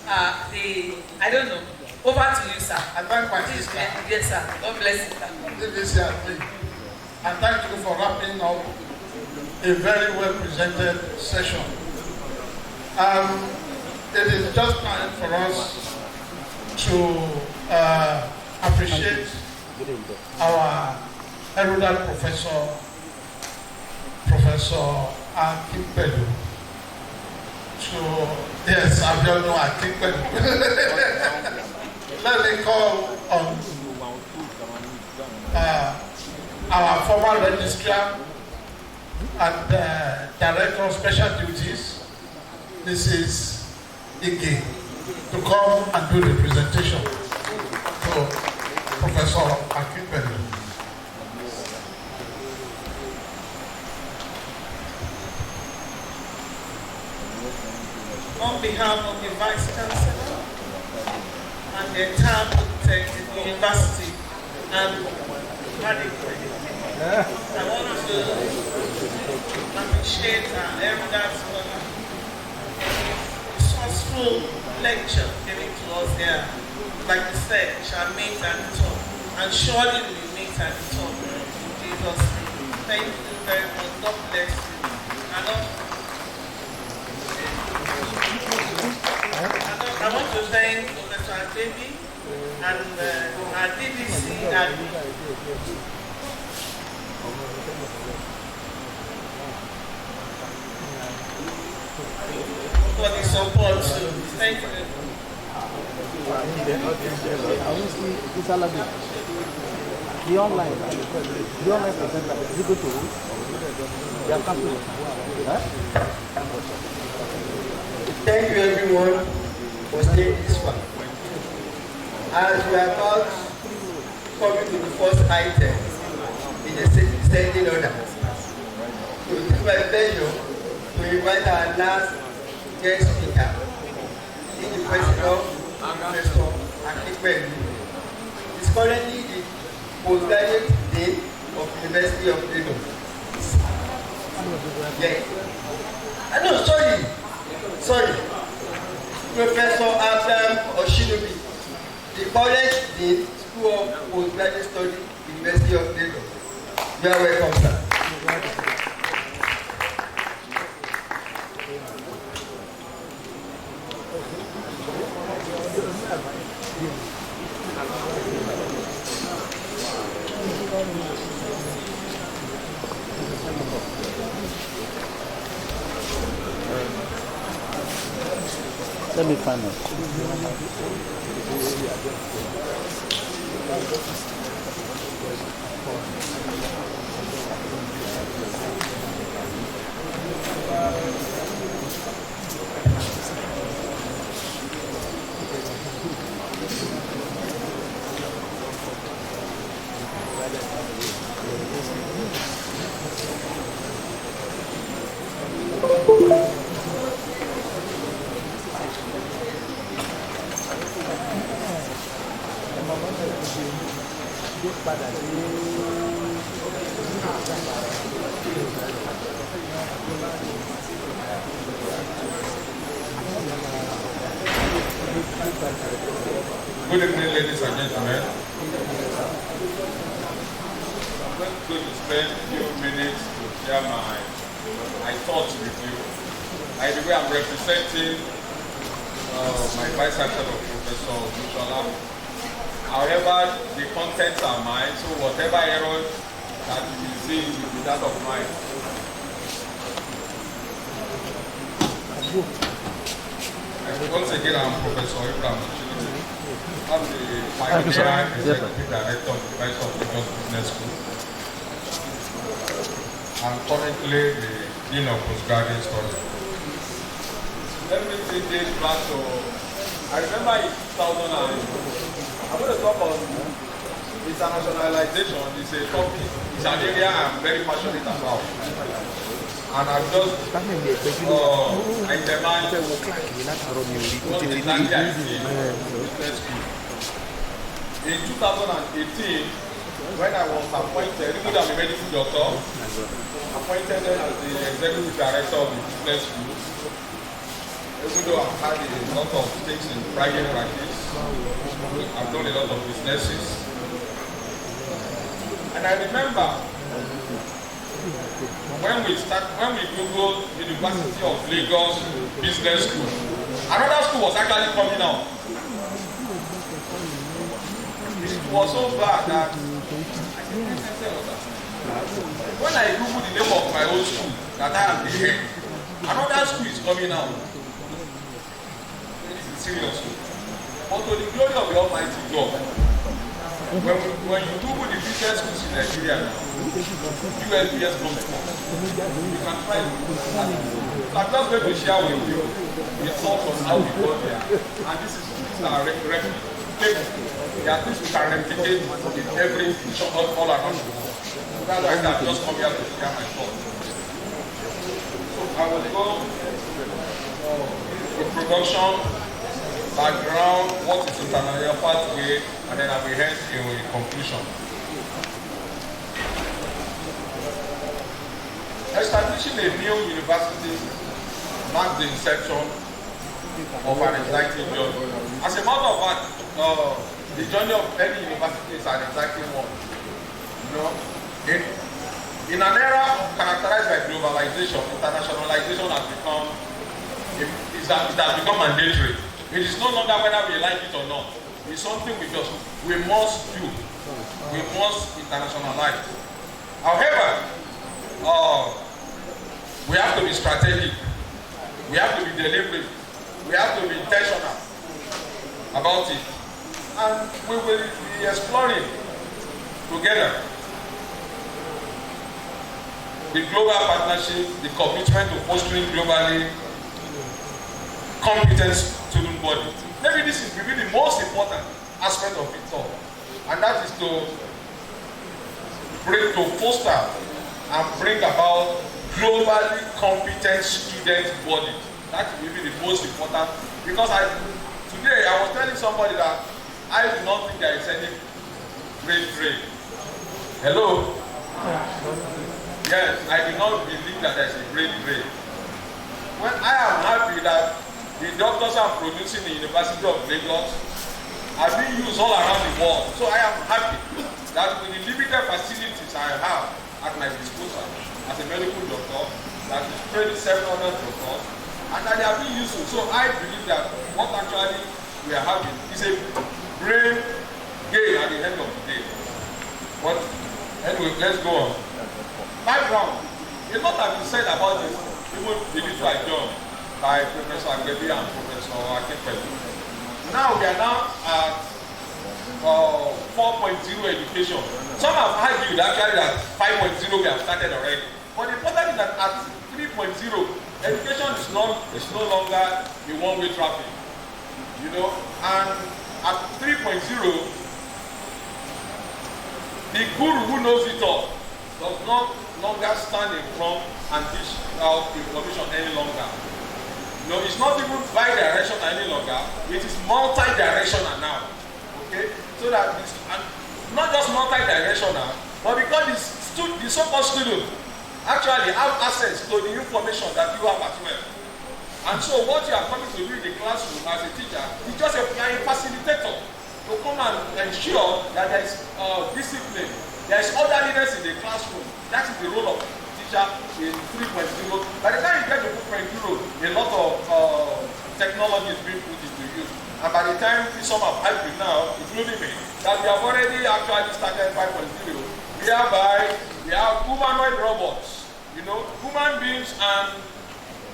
I don't know. Over to you, sir. And thank my sister. Yes, sir. God bless you, sir. And thank you for wrapping up a very well presented session. It is just time for us to appreciate our erudite Professor Akimpedu. Yes, Abiodun Akimpedu. Let me call on our former registrar and director of special duties, Mrs. Ige, to come and do the presentation to Professor Akimpedu. On behalf of the Vice Chancellor and the entire Polytechnic University and I want to appreciate our erudite scholar a resourceful lecture given to us here. Like we said, we shall meet at the top, and surely we will meet at the top. In Jesus' name. Thank you very much. God bless you. I want to thank Professor Adebi and our DVC for the support too. Thank you. The online presenter, is it good to you have come to Thank you everyone for staying this far. As we are about coming to the first item in the standing order, it is my pleasure to invite our last guest speaker, the President, Professor Akimpedu. He is currently the postgraduate dean of University of Lagos. Yes. No, sorry. Professor Abraham Oshinobi, the current Dean, School of Postgraduate Studies, University of Lagos. You are welcome, sir. Let me find out. Good evening, ladies and gentlemen. I'm going to spend a few minutes to share my thoughts with you. By the way, I'm representing my Vice Chancellor, Professor Mushola. However, the contents are mine, so whatever error that you see will be that of mine. Once again, I'm Professor Abraham Oshinobi. I'm the pioneer executive director of the Vice of Lagos Business School. I'm currently the Dean of Postgraduate Studies. Let me take this back to, I remember in 2000, I'm going to talk on internationalization. It's a topic, it's an area I'm very passionate about. And I've just I demand what exactly I see in business school. In 2018, when I was appointed, even though I'm a medical doctor, appointed as the executive director of the business school, even though I've had a lot of things in private practice, I've done a lot of businesses. And I remember when we Googled University of Lagos Business School, another school was actually coming out. It was so bad that when I Googled the name of my old school that I am the head, another school is coming out. It's serious. But to the glory of the Almighty God, when you Google the business schools in Nigeria now, USBS comes first. You can try it. I'm just going to share with you the thoughts on how we got there. And these are replicable. There are things we can replicate in every institution all around the world. That's why I'm just come here to share my thoughts. So I will go introduction, background, what is international pathway, and then I will head to a conclusion. Establishing a new university marks the inception of an exciting journey. As a matter of fact, the journey of any university is an exciting one. You know, in an era characterized by globalization, internationalization has become mandatory. It is no longer whether we like it or not. It's something we must do. We must internationalize. However, we have to be strategic. We have to be deliberate. We have to be intentional about it. And we will be exploring together the global partnership, the commitment to fostering globally competent student body. Maybe this is really the most important aspect of it all. And that is to foster and bring about globally competent student body. That will be the most important. Because today I was telling somebody that I do not think there is any great trade. Hello? Yes, I do not believe that there is a great trade. Well, I am happy that the doctors I'm producing in the University of Lagos are being used all around the world. So I am happy that with the limited facilities I have at my disposal as a medical doctor, that is training 700 doctors, and that they are being useful. So I believe that what actually we are having is a brain gain at the end of the day. But anyway, let's go on. Background. A lot has been said about this, even the little I done by Professor Agbebi and Professor Akinpelu. Now we are now at 4.0 education. Some have argued actually that 5.0 we have started already. But the important is that at 3.0, education is no longer a one-way traffic. You know, and at 3.0, the guru who knows it all does not longer stand in front and dish out information any longer. No, it's not even bi-directional any longer. It is multi-directional now. Okay, so that it's not just multi-directional, but because the so-called student actually have access to the information that you have as well. And so what you are coming to do in the classroom as a teacher is just a facilitator to come and ensure that there is discipline, there is orderliness in the classroom. That is the role of teacher in 3.0. By the time you get to 2.0, a lot of technology is being put into use. And by the time some have hybrid now, including me, that we have already actually started 5.0, whereby we have humanoid robots. You know, human beings and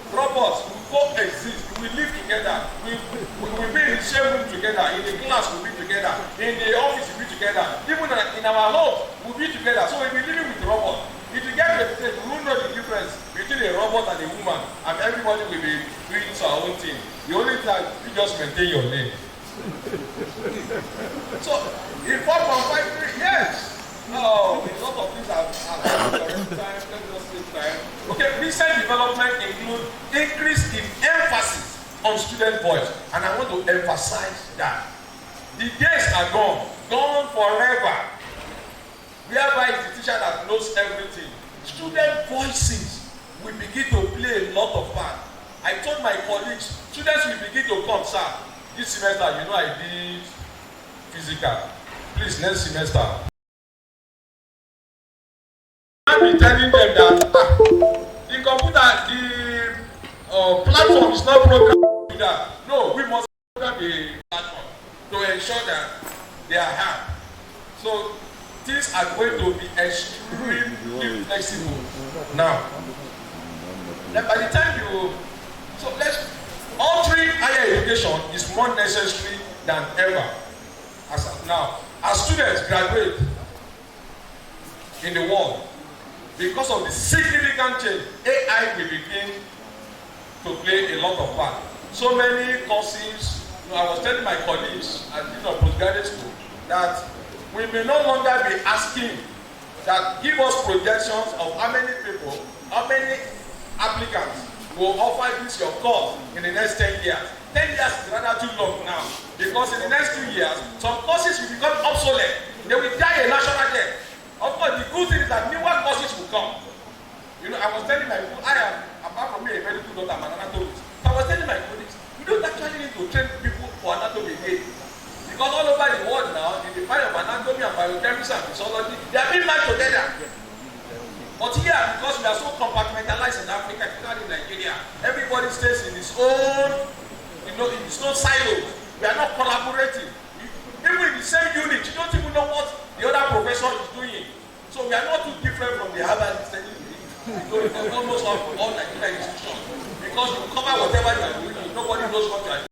robots will coexist, we will live together, we will be in the same room together, in the class we will be together, in the office we will be together, even in our home we will be together. So we will be living with robots. If you get to the stage, we will know the difference between a robot and a woman, and everybody will be doing our own thing. The only thing you just maintain your lane. So in 4.53, yes. No, a lot of things have happened. Let me just take time. Okay, recent development include increase in emphasis on student voice, and I want to emphasize that the days are gone forever, whereby it's the teacher that knows everything. Student voices will begin to play a lot of part. I told my colleagues, students will begin to come, sir. This semester, you know, I did physical. Please, next semester. I'll be telling them that the computer, the platform is not programmed to do that. No, we must program the platform to ensure that they are hard. So things are going to be extremely flexible now. Then by the time altering higher education is more necessary than ever. As of now, as students graduate in the world, because of the significant change, AI will begin to play a lot of part. So many courses, I was telling my colleagues at postgraduate school that we may no longer be asking that give us projections of how many people, how many applicants will offer this your course in the next 10 years. 10 years is rather too long now, because in the next 2 years, some courses will become obsolete. They will die a national death. Of course, the good thing is that newer courses will come. You know, I was telling my people, apart from me, a very good doctor, I'm an anatomist. So I was telling my colleagues, we don't actually need to train people for anatomy again. Because all over the world now, in the field of anatomy and biochemistry and physiology, they are being merged together. But here, because we are so compartmentalized in Africa, particularly in Nigeria, everybody stays in his own, in his own silos. We are not collaborating. Even in the same unit, you don't even know what the other professor is doing. So we are not too different from the Harvard almost all Nigerian institutions. Because you cover whatever you are doing, nobody knows what you are doing.